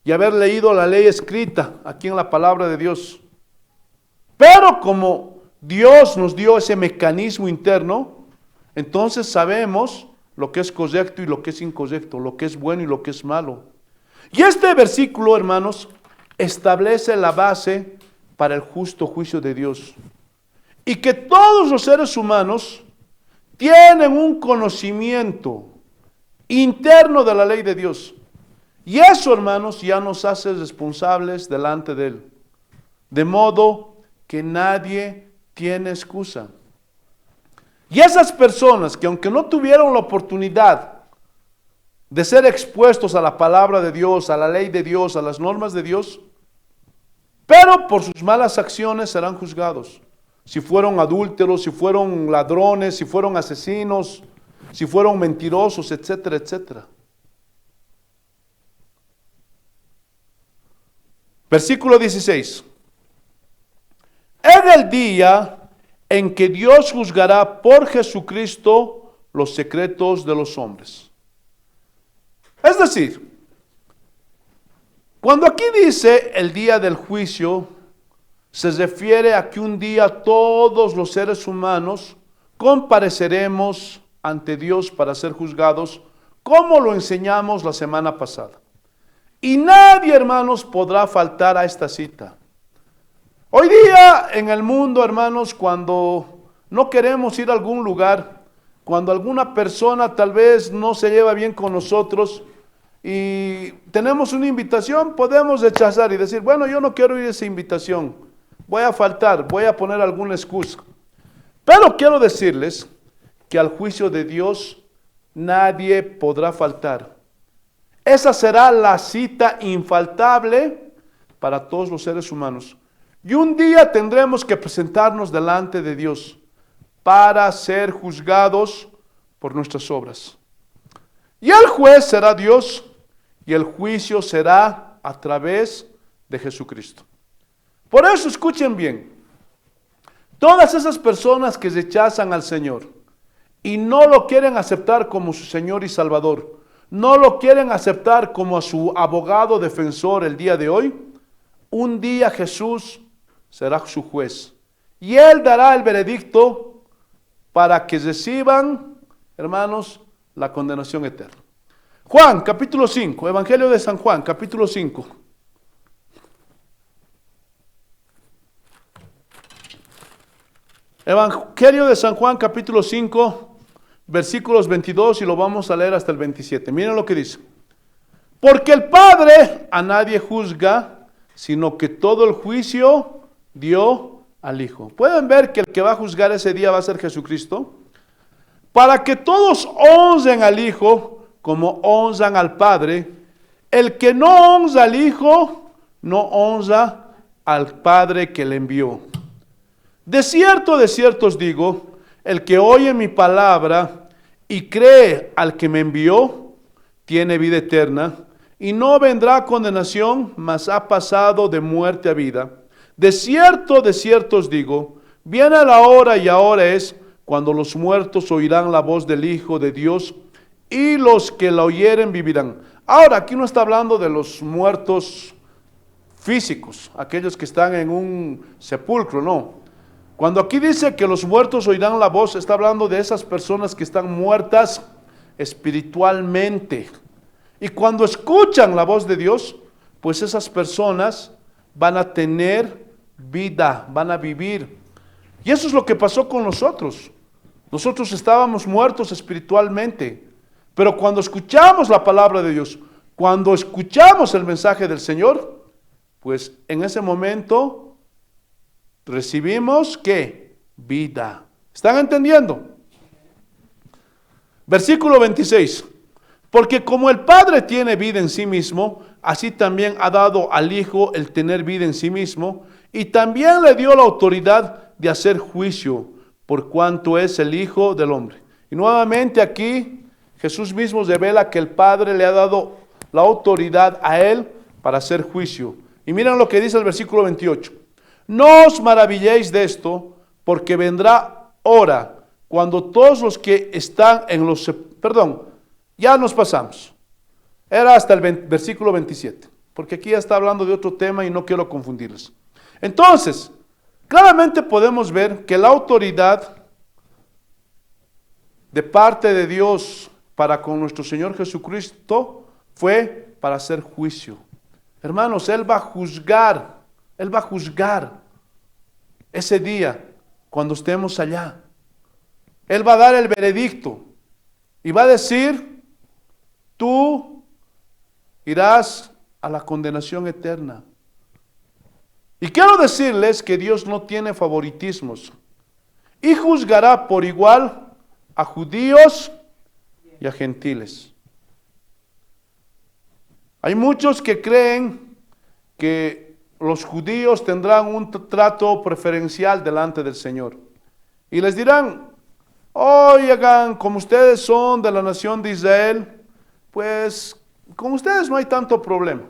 y haber leído la ley escrita aquí en la palabra de Dios. Pero como Dios nos dio ese mecanismo interno, entonces sabemos lo que es correcto y lo que es incorrecto, lo que es bueno y lo que es malo. Y este versículo, hermanos, establece la base para el justo juicio de Dios. Y que todos los seres humanos tienen un conocimiento interno de la ley de Dios. Y eso, hermanos, ya nos hace responsables delante de Él. De modo que nadie tiene excusa. Y esas personas que aunque no tuvieron la oportunidad de ser expuestos a la palabra de Dios, a la ley de Dios, a las normas de Dios, pero por sus malas acciones serán juzgados. Si fueron adúlteros, si fueron ladrones, si fueron asesinos, si fueron mentirosos, etcétera, etcétera. Versículo 16. En el día en que Dios juzgará por Jesucristo los secretos de los hombres. Es decir, cuando aquí dice el día del juicio, se refiere a que un día todos los seres humanos compareceremos ante Dios para ser juzgados, como lo enseñamos la semana pasada. Y nadie, hermanos, podrá faltar a esta cita. Hoy día en el mundo, hermanos, cuando no queremos ir a algún lugar, cuando alguna persona tal vez no se lleva bien con nosotros y tenemos una invitación, podemos rechazar y decir, bueno, yo no quiero ir a esa invitación, voy a faltar, voy a poner alguna excusa. Pero quiero decirles que al juicio de Dios nadie podrá faltar. Esa será la cita infaltable para todos los seres humanos. Y un día tendremos que presentarnos delante de Dios para ser juzgados por nuestras obras. Y el juez será Dios y el juicio será a través de Jesucristo. Por eso escuchen bien, todas esas personas que rechazan al Señor y no lo quieren aceptar como su Señor y Salvador, no lo quieren aceptar como a su abogado defensor el día de hoy, un día Jesús será su juez y Él dará el veredicto para que reciban, hermanos, la condenación eterna. Juan, capítulo 5, Evangelio de San Juan, capítulo 5. Evangelio de San Juan, capítulo 5, versículos 22, y lo vamos a leer hasta el 27. Miren lo que dice. Porque el Padre a nadie juzga, sino que todo el juicio dio al Hijo. ¿Pueden ver que el que va a juzgar ese día va a ser Jesucristo? Para que todos honren al Hijo como honran al Padre. El que no honra al Hijo, no honra al Padre que le envió. De cierto os digo, el que oye mi palabra y cree al que me envió, tiene vida eterna, y no vendrá a condenación, mas ha pasado de muerte a vida. De cierto os digo, viene la hora y ahora es, cuando los muertos oirán la voz del Hijo de Dios, y los que la oyeren vivirán. Ahora, aquí no está hablando de los muertos físicos, aquellos que están en un sepulcro, no. Cuando aquí dice que los muertos oirán la voz, está hablando de esas personas que están muertas espiritualmente. Y cuando escuchan la voz de Dios, pues esas personas van a tener vida, van a vivir. Y eso es lo que pasó con nosotros. Nosotros estábamos muertos espiritualmente. Pero cuando escuchamos la palabra de Dios, cuando escuchamos el mensaje del Señor, pues en ese momento recibimos ¿qué? Vida. ¿Están entendiendo? Versículo 26. Porque como el Padre tiene vida en sí mismo, así también ha dado al Hijo el tener vida en sí mismo, y también le dio la autoridad de hacer juicio, por cuanto es el Hijo del Hombre. Y nuevamente aquí Jesús mismo revela que el Padre le ha dado la autoridad a Él para hacer juicio. Y miren lo que dice el versículo 28. No os maravilléis de esto, porque vendrá hora cuando todos los que están en los... Perdón, ya nos pasamos. Era hasta el versículo 27, porque aquí ya está hablando de otro tema y no quiero confundirles. Entonces, claramente podemos ver que la autoridad de parte de Dios para con nuestro Señor Jesucristo fue para hacer juicio. Hermanos, Él va a juzgar ese día cuando estemos allá. Él va a dar el veredicto y va a decir, tú irás a la condenación eterna. Y quiero decirles que Dios no tiene favoritismos y juzgará por igual a judíos y a gentiles. Hay muchos que creen que los judíos tendrán un trato preferencial delante del Señor. Y les dirán, oigan, como ustedes son de la nación de Israel, pues con ustedes no hay tanto problema.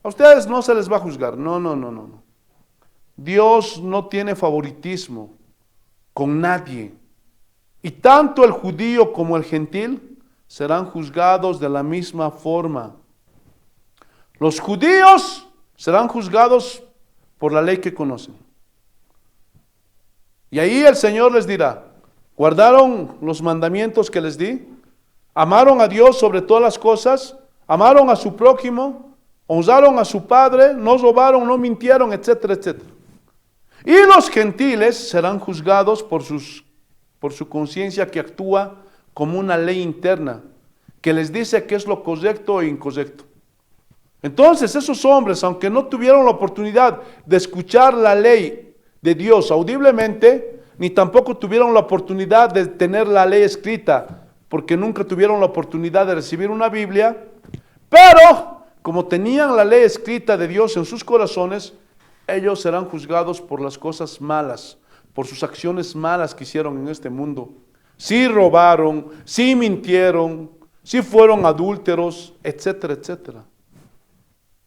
A ustedes no se les va a juzgar. No. Dios no tiene favoritismo con nadie. Y tanto el judío como el gentil serán juzgados de la misma forma. Los judíos serán juzgados por la ley que conocen. Y ahí el Señor les dirá, ¿guardaron los mandamientos que les di? ¿Amaron a Dios sobre todas las cosas? ¿Amaron a su prójimo? ¿Honraron a su padre? ¿No robaron? ¿No mintieron? Etcétera, etcétera. Y los gentiles serán juzgados por su conciencia que actúa como una ley interna, que les dice qué es lo correcto e incorrecto. Entonces esos hombres, aunque no tuvieron la oportunidad de escuchar la ley de Dios audiblemente, ni tampoco tuvieron la oportunidad de tener la ley escrita, porque nunca tuvieron la oportunidad de recibir una Biblia, pero como tenían la ley escrita de Dios en sus corazones, ellos serán juzgados por las cosas malas, por sus acciones malas que hicieron en este mundo. Sí robaron, sí mintieron, si fueron adúlteros, etcétera, etcétera.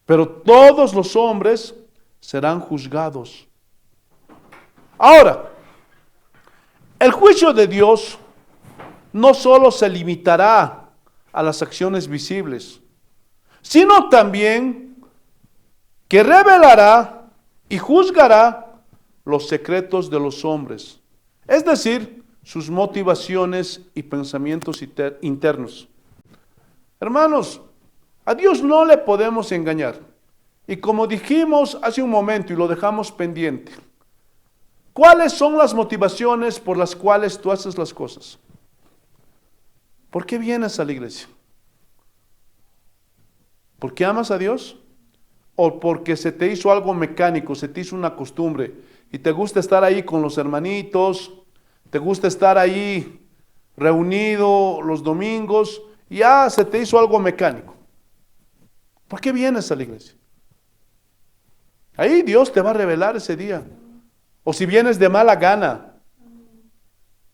Pero todos los hombres serán juzgados. Ahora, el juicio de Dios no solo se limitará a las acciones visibles, sino también que revelará y juzgará los secretos de los hombres, es decir, sus motivaciones y pensamientos internos. Hermanos, a Dios no le podemos engañar. Y como dijimos hace un momento y lo dejamos pendiente, ¿cuáles son las motivaciones por las cuales tú haces las cosas? ¿Por qué vienes a la iglesia? ¿Por qué amas a Dios? ¿O porque se te hizo algo mecánico, se te hizo una costumbre y te gusta estar ahí con los hermanitos, te gusta estar ahí reunido los domingos y ya se te hizo algo mecánico? ¿Por qué vienes a la iglesia? Ahí Dios te va a revelar ese día. O si vienes de mala gana,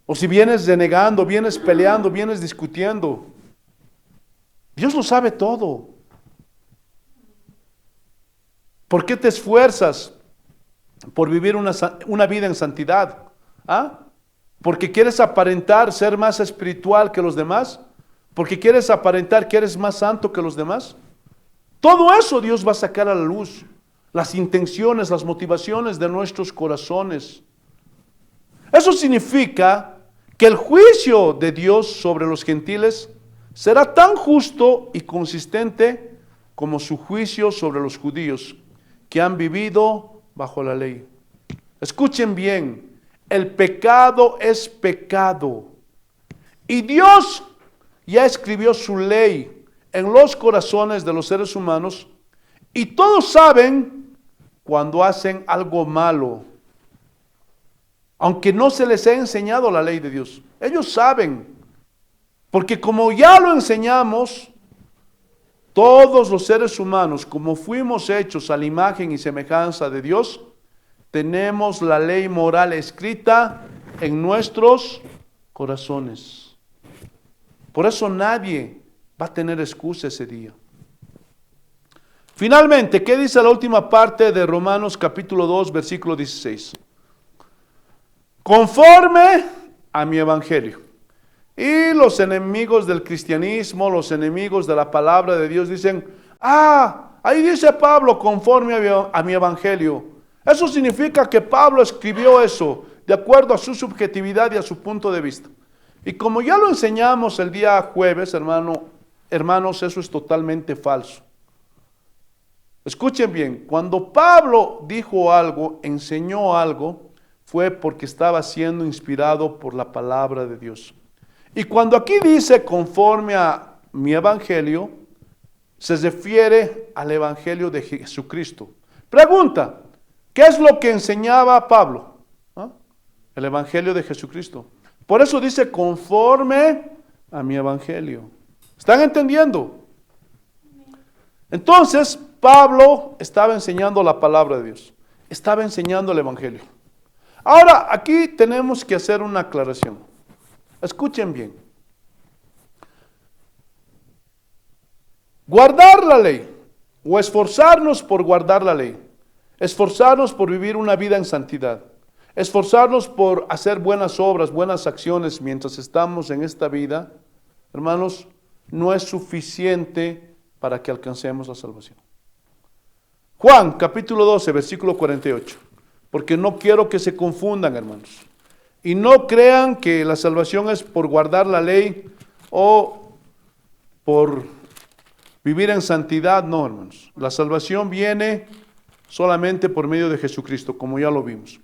o si vienes denegando, vienes peleando, vienes discutiendo. Dios lo sabe todo. ¿Por qué te esfuerzas por vivir una vida en santidad? ¿Ah? ¿Porque quieres aparentar ser más espiritual que los demás? ¿Porque quieres aparentar que eres más santo que los demás? Todo eso Dios va a sacar a la luz. Las intenciones, las motivaciones de nuestros corazones. Eso significa que el juicio de Dios sobre los gentiles será tan justo y consistente como su juicio sobre los judíos que han vivido bajo la ley. Escuchen bien, el pecado es pecado. Y Dios ya escribió su ley en los corazones de los seres humanos y todos saben cuando hacen algo malo. Aunque no se les ha enseñado la ley de Dios. Ellos saben. Porque como ya lo enseñamos, todos los seres humanos, como fuimos hechos a la imagen y semejanza de Dios, tenemos la ley moral escrita en nuestros corazones. Por eso nadie va a tener excusa ese día. Finalmente, ¿qué dice la última parte de Romanos capítulo 2, versículo 16? Conforme a mi evangelio. Y los enemigos del cristianismo, los enemigos de la palabra de Dios dicen, ahí dice Pablo conforme a mi evangelio. Eso significa que Pablo escribió eso de acuerdo a su subjetividad y a su punto de vista. Y como ya lo enseñamos el día jueves, hermanos, eso es totalmente falso. Escuchen bien, cuando Pablo dijo algo, enseñó algo, fue porque estaba siendo inspirado por la palabra de Dios. Y cuando aquí dice conforme a mi evangelio, se refiere al evangelio de Jesucristo. Pregunta, ¿qué es lo que enseñaba Pablo? El evangelio de Jesucristo. Por eso dice conforme a mi evangelio. ¿Están entendiendo? Entonces, Pablo estaba enseñando la palabra de Dios. Estaba enseñando el evangelio. Ahora, aquí tenemos que hacer una aclaración. Escuchen bien. Guardar la ley, o esforzarnos por guardar la ley, esforzarnos por vivir una vida en santidad, esforzarnos por hacer buenas obras, buenas acciones mientras estamos en esta vida, hermanos, no es suficiente para que alcancemos la salvación. Juan, capítulo 12, versículo 48. Porque no quiero que se confundan, hermanos. Y no crean que la salvación es por guardar la ley o por vivir en santidad. No, hermanos. La salvación viene solamente por medio de Jesucristo, como ya lo vimos.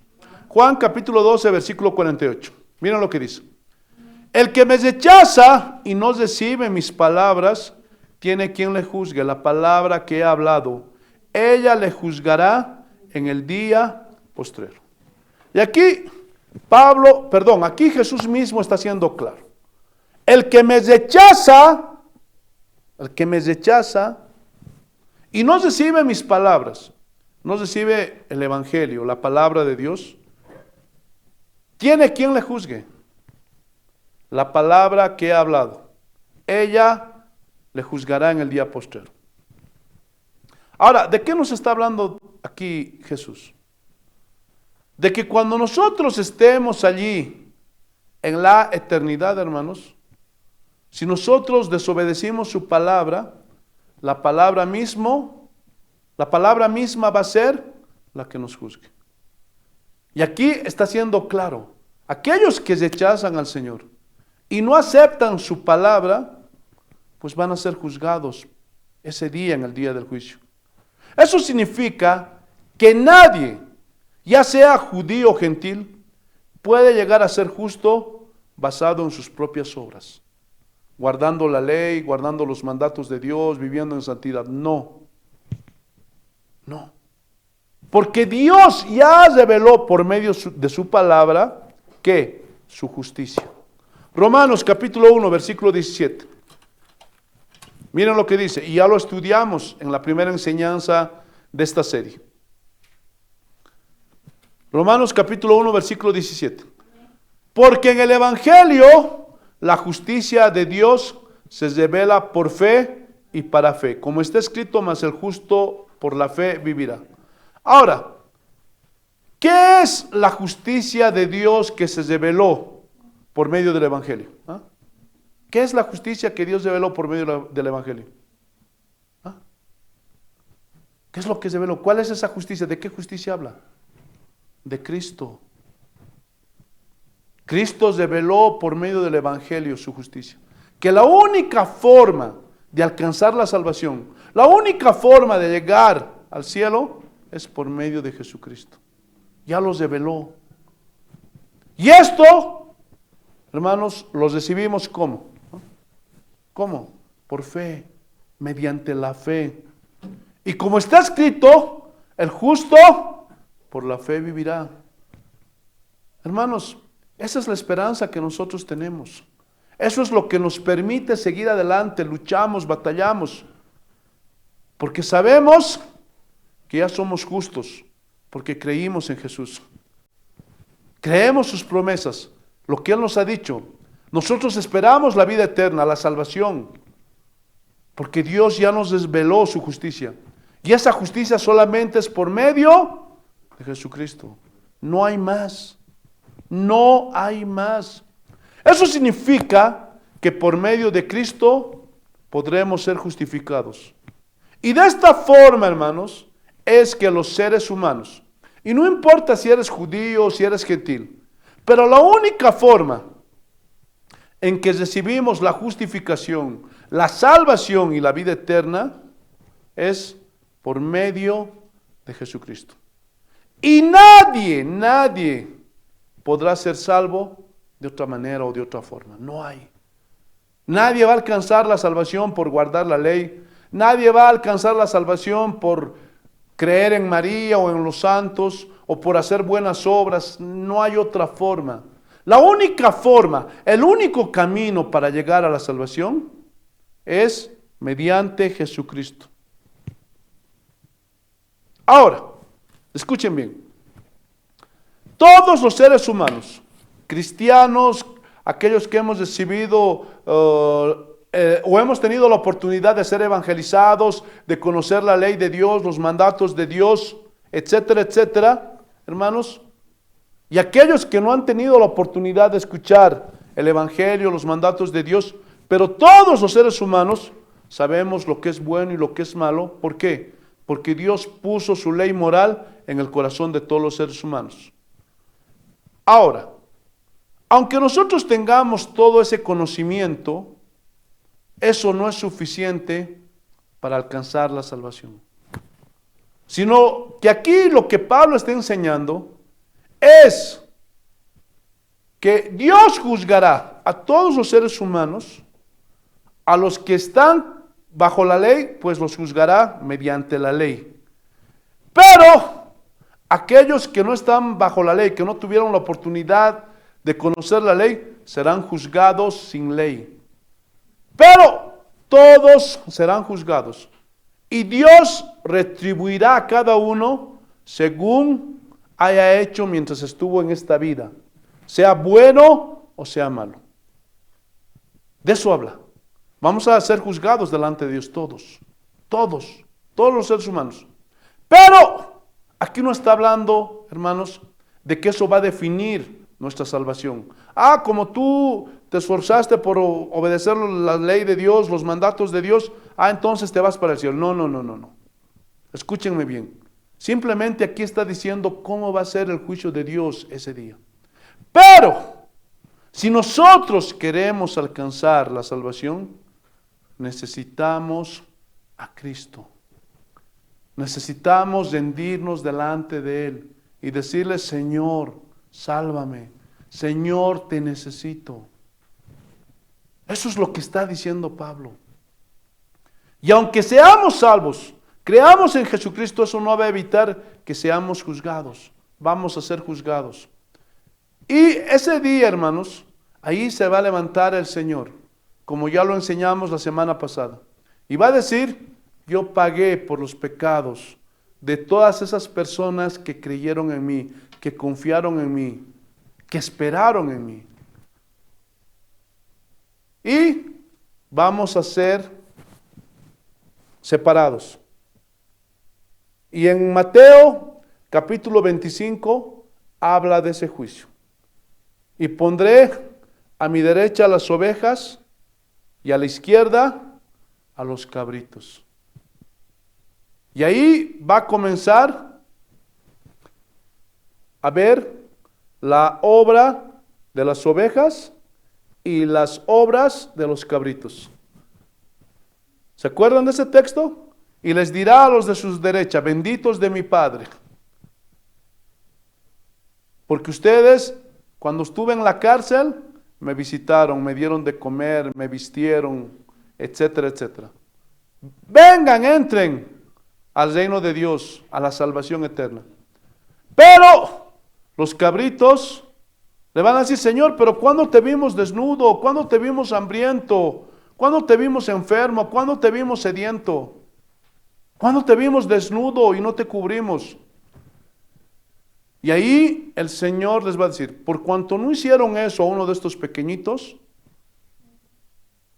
Juan capítulo 12, versículo 48. Miren lo que dice. El que me rechaza y no recibe mis palabras, tiene quien le juzgue. La palabra que he hablado, ella le juzgará en el día postrero. Y aquí aquí Jesús mismo está siendo claro. El que me rechaza y no recibe mis palabras, no recibe el evangelio, la palabra de Dios, tiene quien le juzgue. La palabra que he hablado, ella le juzgará en el día postrero. Ahora, ¿de qué nos está hablando aquí Jesús? De que cuando nosotros estemos allí en la eternidad, hermanos, si nosotros desobedecimos su palabra, la palabra misma va a ser la que nos juzgue. Y aquí está siendo claro, aquellos que rechazan al Señor y no aceptan su palabra, pues van a ser juzgados ese día, en el día del juicio. Eso significa que nadie, ya sea judío o gentil, puede llegar a ser justo basado en sus propias obras, guardando la ley, guardando los mandatos de Dios, viviendo en santidad. No. Porque Dios ya reveló por medio de su palabra, ¿qué? Su justicia. Romanos capítulo 1, versículo 17. Miren lo que dice, y ya lo estudiamos en la primera enseñanza de esta serie. Romanos capítulo 1, versículo 17. Porque en el Evangelio la justicia de Dios se revela por fe y para fe. Como está escrito, mas el justo por la fe vivirá. Ahora, ¿qué es la justicia de Dios que se reveló por medio del Evangelio? ¿Ah? ¿Qué es la justicia que Dios reveló por medio del Evangelio? ¿Ah? ¿Qué es lo que reveló? ¿Cuál es esa justicia? ¿De qué justicia habla? De Cristo. Cristo reveló por medio del Evangelio su justicia. Que la única forma de alcanzar la salvación, la única forma de llegar al cielo es por medio de Jesucristo. Ya los reveló. Y esto, hermanos, los recibimos ¿cómo? ¿Cómo? Por fe, mediante la fe. Y como está escrito, el justo por la fe vivirá. Hermanos, esa es la esperanza que nosotros tenemos. Eso es lo que nos permite seguir adelante, luchamos, batallamos. Porque sabemos que ya somos justos, porque creímos en Jesús. Creemos sus promesas, lo que Él nos ha dicho. Nosotros esperamos la vida eterna, la salvación, porque Dios ya nos desveló su justicia. Y esa justicia solamente es por medio de Jesucristo. No hay más. No hay más. Eso significa que por medio de Cristo podremos ser justificados. Y de esta forma, hermanos, es que los seres humanos, y no importa si eres judío o si eres gentil, pero la única forma en que recibimos la justificación, la salvación y la vida eterna es por medio de Jesucristo. Y nadie podrá ser salvo de otra manera o de otra forma. No hay. Nadie va a alcanzar la salvación por guardar la ley. Nadie va a alcanzar la salvación por creer en María o en los santos o por hacer buenas obras. No hay otra forma. La única forma, el único camino para llegar a la salvación es mediante Jesucristo. Ahora, escuchen bien. Todos los seres humanos, cristianos, aquellos que hemos recibido o hemos tenido la oportunidad de ser evangelizados, de conocer la ley de Dios, los mandatos de Dios, etcétera, etcétera, hermanos, y aquellos que no han tenido la oportunidad de escuchar el evangelio, los mandatos de Dios, pero todos los seres humanos sabemos lo que es bueno y lo que es malo. ¿Por qué? Porque Dios puso su ley moral en el corazón de todos los seres humanos. Ahora, aunque nosotros tengamos todo ese conocimiento, eso no es suficiente para alcanzar la salvación. Sino que aquí lo que Pablo está enseñando es que Dios juzgará a todos los seres humanos, a los que están bajo la ley, pues los juzgará mediante la ley. Pero aquellos que no están bajo la ley, que no tuvieron la oportunidad de conocer la ley, serán juzgados sin ley. Pero todos serán juzgados. Y Dios retribuirá a cada uno según haya hecho mientras estuvo en esta vida, sea bueno o sea malo. De eso habla. Vamos a ser juzgados delante de Dios todos, todos los seres humanos. Pero aquí no está hablando, hermanos, de que eso va a definir nuestra salvación. Como tú te esforzaste por obedecer la ley de Dios, los mandatos de Dios, entonces te vas para el cielo. No. Escúchenme bien. Simplemente aquí está diciendo cómo va a ser el juicio de Dios ese día. Pero, si nosotros queremos alcanzar la salvación, necesitamos a Cristo. Necesitamos rendirnos delante de Él y decirle: Señor, sálvame. Señor, te necesito. Eso es lo que está diciendo Pablo. Y aunque seamos salvos, creamos en Jesucristo, eso no va a evitar que seamos juzgados. Vamos a ser juzgados. Y ese día, hermanos, ahí se va a levantar el Señor, como ya lo enseñamos la semana pasada. Y va a decir: yo pagué por los pecados de todas esas personas que creyeron en mí, que confiaron en mí, que esperaron en mí. Y vamos a ser separados. Y en Mateo capítulo 25 habla de ese juicio. Y pondré a mi derecha las ovejas y a la izquierda a los cabritos. Y ahí va a comenzar a ver la obra de las ovejas y las obras de los cabritos. ¿Se acuerdan de ese texto? Y les dirá a los de sus derechas: benditos de mi Padre, porque ustedes, cuando estuve en la cárcel, me visitaron, me dieron de comer, me vistieron, etcétera, etcétera. Vengan, entren al reino de Dios, a la salvación eterna. Pero los cabritos le van a decir: Señor, pero ¿cuándo te vimos desnudo? ¿Cuándo te vimos hambriento? ¿Cuándo te vimos enfermo? ¿Cuándo te vimos sediento? ¿Cuándo te vimos desnudo y no te cubrimos? Y ahí el Señor les va a decir: por cuanto no hicieron eso a uno de estos pequeñitos,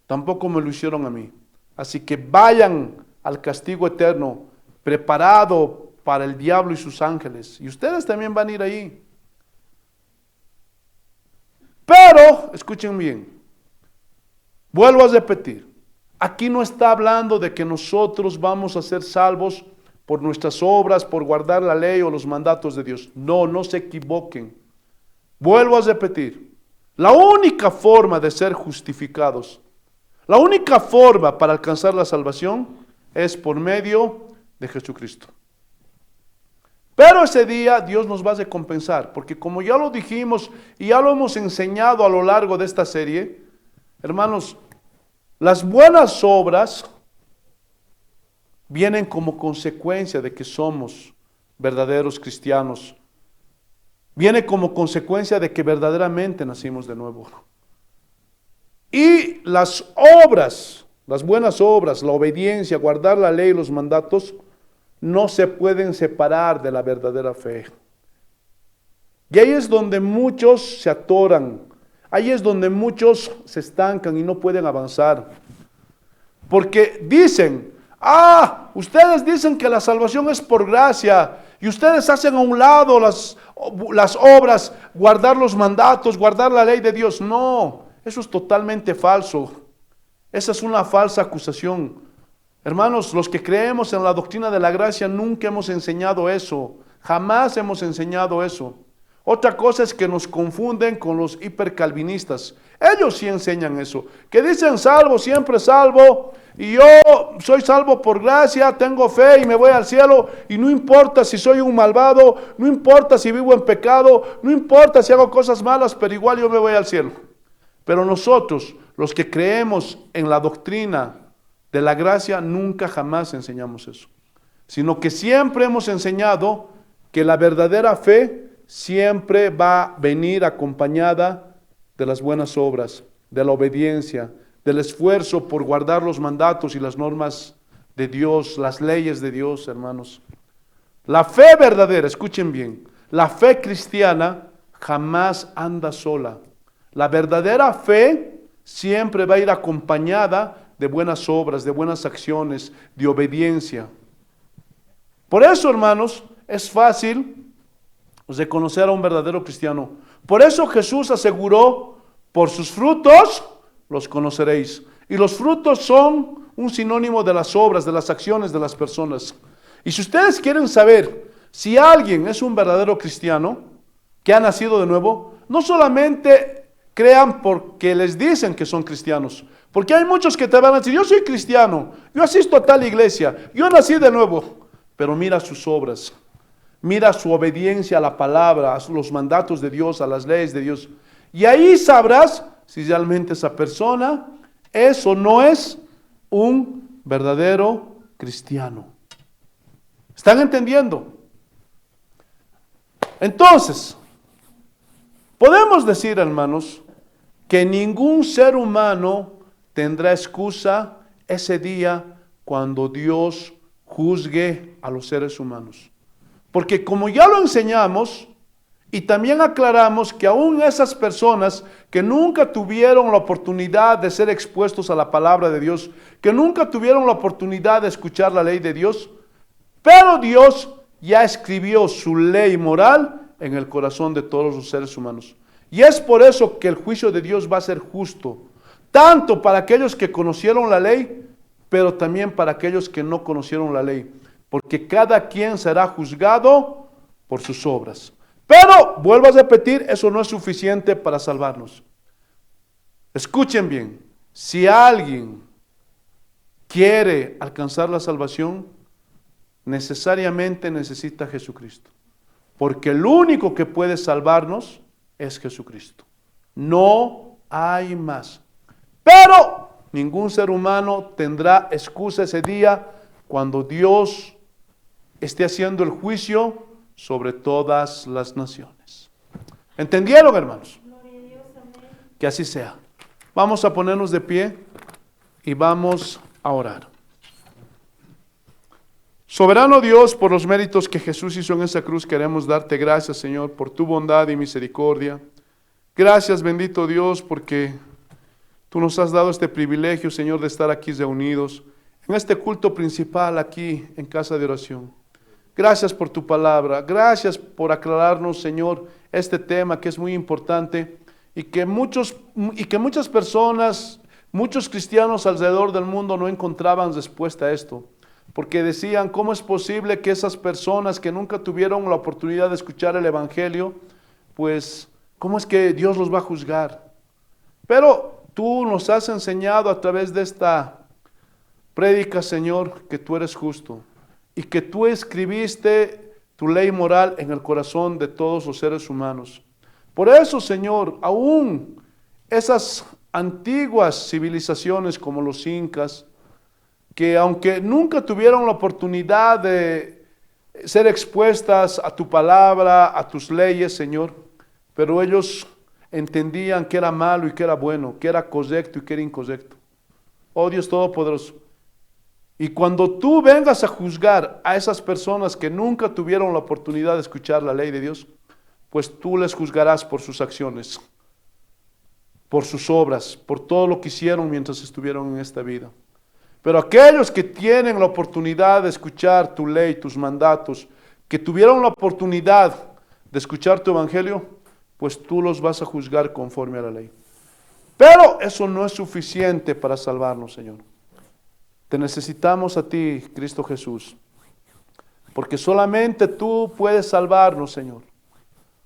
tampoco me lo hicieron a mí. Así que vayan al castigo eterno, preparado para el diablo y sus ángeles. Y ustedes también van a ir ahí. Pero, escuchen bien, vuelvo a repetir, aquí no está hablando de que nosotros vamos a ser salvos por nuestras obras, por guardar la ley o los mandatos de Dios. No se equivoquen. Vuelvo a repetir, la única forma de ser justificados, la única forma para alcanzar la salvación es por medio de Jesucristo. Pero ese día Dios nos va a recompensar, porque como ya lo dijimos y ya lo hemos enseñado a lo largo de esta serie, hermanos, las buenas obras vienen como consecuencia de que somos verdaderos cristianos. Viene como consecuencia de que verdaderamente nacimos de nuevo. Y las obras, las buenas obras, la obediencia, guardar la ley y los mandatos, no se pueden separar de la verdadera fe. Y ahí es donde muchos se atoran. Ahí es donde muchos se estancan y no pueden avanzar. Porque dicen: ustedes dicen que la salvación es por gracia, y ustedes hacen a un lado las obras, guardar los mandatos, guardar la ley de Dios. No, eso es totalmente falso. Esa es una falsa acusación. Hermanos, los que creemos en la doctrina de la gracia nunca hemos enseñado eso, jamás hemos enseñado eso. Otra cosa es que nos confunden con los hipercalvinistas. Ellos sí enseñan eso, que dicen: salvo, siempre salvo, y yo soy salvo por gracia, tengo fe y me voy al cielo, y no importa si soy un malvado, no importa si vivo en pecado, no importa si hago cosas malas, pero igual yo me voy al cielo. Pero nosotros, los que creemos en la doctrina de la gracia, nunca jamás enseñamos eso, sino que siempre hemos enseñado que la verdadera fe siempre va a venir acompañada de las buenas obras, de la obediencia, del esfuerzo por guardar los mandatos y las normas de Dios, las leyes de Dios, hermanos. La fe verdadera, escuchen bien, la fe cristiana jamás anda sola. La verdadera fe siempre va a ir acompañada de buenas obras, de buenas acciones, de obediencia. Por eso, hermanos, es fácil reconocer a un verdadero cristiano. Por eso Jesús aseguró, por sus frutos los conoceréis. Y los frutos son un sinónimo de las obras, de las acciones de las personas. Y si ustedes quieren saber si alguien es un verdadero cristiano, que ha nacido de nuevo, no solamente crean porque les dicen que son cristianos, porque hay muchos que te van a decir, yo soy cristiano, yo asisto a tal iglesia, yo nací de nuevo, pero mira sus obras, mira su obediencia a la palabra, a los mandatos de Dios, a las leyes de Dios, y ahí sabrás si realmente esa persona es o no es un verdadero cristiano. ¿Están entendiendo? Entonces, podemos decir, hermanos, que ningún ser humano tendrá excusa ese día cuando Dios juzgue a los seres humanos. Porque como ya lo enseñamos, y también aclaramos que aún esas personas que nunca tuvieron la oportunidad de ser expuestos a la palabra de Dios, que nunca tuvieron la oportunidad de escuchar la ley de Dios, pero Dios ya escribió su ley moral en el corazón de todos los seres humanos. Y es por eso que el juicio de Dios va a ser justo, tanto para aquellos que conocieron la ley, pero también para aquellos que no conocieron la ley, porque cada quien será juzgado por sus obras. Pero, vuelvo a repetir, eso no es suficiente para salvarnos. Escuchen bien, si alguien quiere alcanzar la salvación, necesariamente necesita a Jesucristo. Porque el único que puede salvarnos es Jesucristo. No hay más. Pero ningún ser humano tendrá excusa ese día cuando Dios esté haciendo el juicio sobre todas las naciones. ¿Entendieron, hermanos? Que así sea. Vamos a ponernos de pie y vamos a orar. Soberano Dios, por los méritos que Jesús hizo en esa cruz, queremos darte gracias, Señor, por tu bondad y misericordia. Gracias, bendito Dios, porque tú nos has dado este privilegio, Señor, de estar aquí reunidos en este culto principal aquí en casa de oración. Gracias por tu palabra, gracias por aclararnos, Señor, este tema que es muy importante y que muchas personas, muchos cristianos alrededor del mundo no encontraban respuesta a esto, porque decían, ¿cómo es posible que esas personas que nunca tuvieron la oportunidad de escuchar el Evangelio, pues, cómo es que Dios los va a juzgar? Pero tú nos has enseñado a través de esta prédica, Señor, que tú eres justo y que tú escribiste tu ley moral en el corazón de todos los seres humanos. Por eso, Señor, aún esas antiguas civilizaciones como los incas, que aunque nunca tuvieron la oportunidad de ser expuestas a tu palabra, a tus leyes, Señor, pero ellos entendían que era malo y que era bueno, que era correcto y que era incorrecto. Oh Dios Todopoderoso, y cuando tú vengas a juzgar a esas personas que nunca tuvieron la oportunidad de escuchar la ley de Dios, pues tú les juzgarás por sus acciones, por sus obras, por todo lo que hicieron mientras estuvieron en esta vida. Pero aquellos que tienen la oportunidad de escuchar tu ley, tus mandatos, que tuvieron la oportunidad de escuchar tu evangelio, pues tú los vas a juzgar conforme a la ley. Pero eso no es suficiente para salvarnos, Señor. Te necesitamos a ti, Cristo Jesús, porque solamente tú puedes salvarnos, Señor.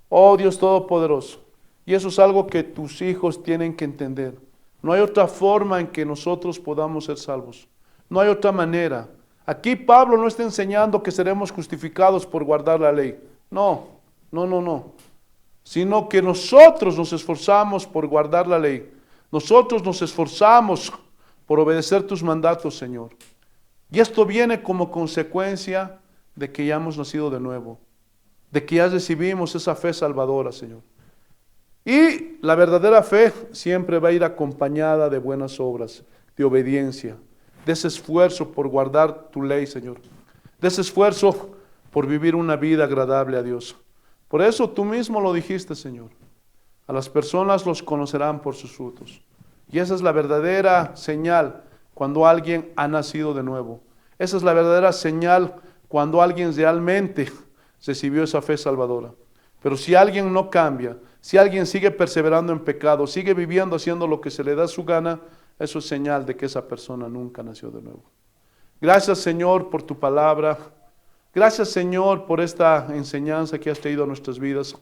Oh Dios Todopoderoso, y eso es algo que tus hijos tienen que entender. No hay otra forma en que nosotros podamos ser salvos. No hay otra manera. Aquí Pablo no está enseñando que seremos justificados por guardar la ley. No. Sino que nosotros nos esforzamos por guardar la ley. Nosotros nos esforzamos por obedecer tus mandatos, Señor. Y esto viene como consecuencia de que ya hemos nacido de nuevo, de que ya recibimos esa fe salvadora, Señor. Y la verdadera fe siempre va a ir acompañada de buenas obras, de obediencia, de ese esfuerzo por guardar tu ley, Señor, de ese esfuerzo por vivir una vida agradable a Dios. Por eso tú mismo lo dijiste, Señor. A las personas los conocerán por sus frutos. Y esa es la verdadera señal cuando alguien ha nacido de nuevo. Esa es la verdadera señal cuando alguien realmente recibió esa fe salvadora. Pero si alguien no cambia, si alguien sigue perseverando en pecado, sigue viviendo haciendo lo que se le da su gana, eso es señal de que esa persona nunca nació de nuevo. Gracias, Señor, por tu palabra. Gracias, Señor, por esta enseñanza que has traído a nuestras vidas.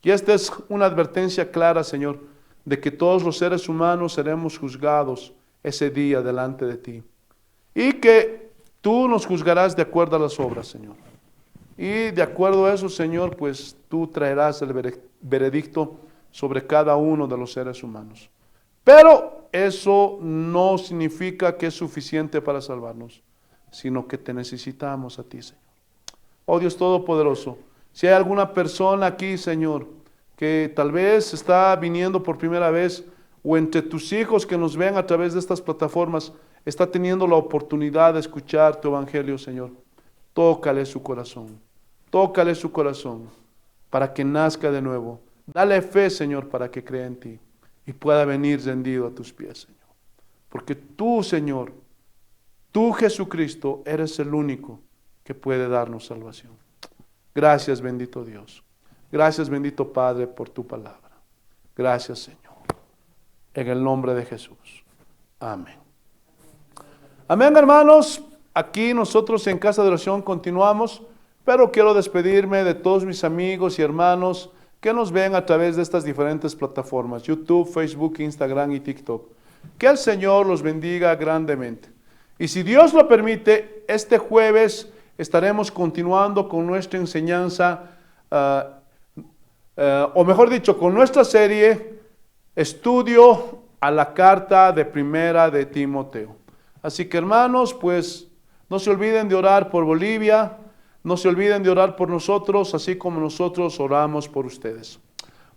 Y esta es una advertencia clara, Señor, de que todos los seres humanos seremos juzgados ese día delante de ti. Y que tú nos juzgarás de acuerdo a las obras, Señor. Y de acuerdo a eso, Señor, pues tú traerás el veredicto sobre cada uno de los seres humanos. Pero eso no significa que es suficiente para salvarnos, sino que te necesitamos a ti, Señor. Oh Dios Todopoderoso, si hay alguna persona aquí, Señor, que tal vez está viniendo por primera vez, o entre tus hijos que nos ven a través de estas plataformas, está teniendo la oportunidad de escuchar tu evangelio, Señor, tócale su corazón para que nazca de nuevo. Dale fe, Señor, para que crea en ti y pueda venir rendido a tus pies, Señor. Porque tú, Señor, tú, Jesucristo, eres el único que puede darnos salvación. Gracias, bendito Dios. Gracias, bendito Padre, por tu palabra. Gracias, Señor. En el nombre de Jesús. Amén. Amén, hermanos. Aquí nosotros en Casa de Oración continuamos, pero quiero despedirme de todos mis amigos y hermanos que nos ven a través de estas diferentes plataformas, YouTube, Facebook, Instagram y TikTok. Que el Señor los bendiga grandemente. Y si Dios lo permite, este jueves estaremos continuando con nuestra enseñanza, o mejor dicho, con nuestra serie Estudio a la carta de Primera de Timoteo. Así que, hermanos, pues no se olviden de orar por Bolivia, no se olviden de orar por nosotros, así como nosotros oramos por ustedes.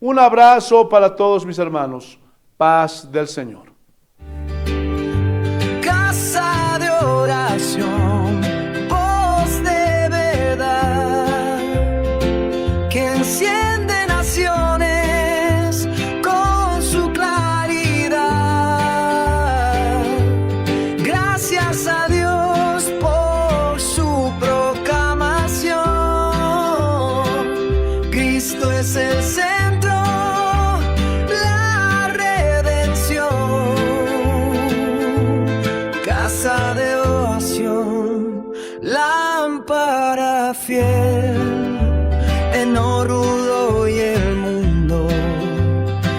Un abrazo para todos mis hermanos. Paz del Señor. Casa de oración, voz de verdad, que enciende naciones con su claridad. Gracias a Dios por su proclamación. Cristo es el centro, la redención. Casa de oración, lámpara fiel.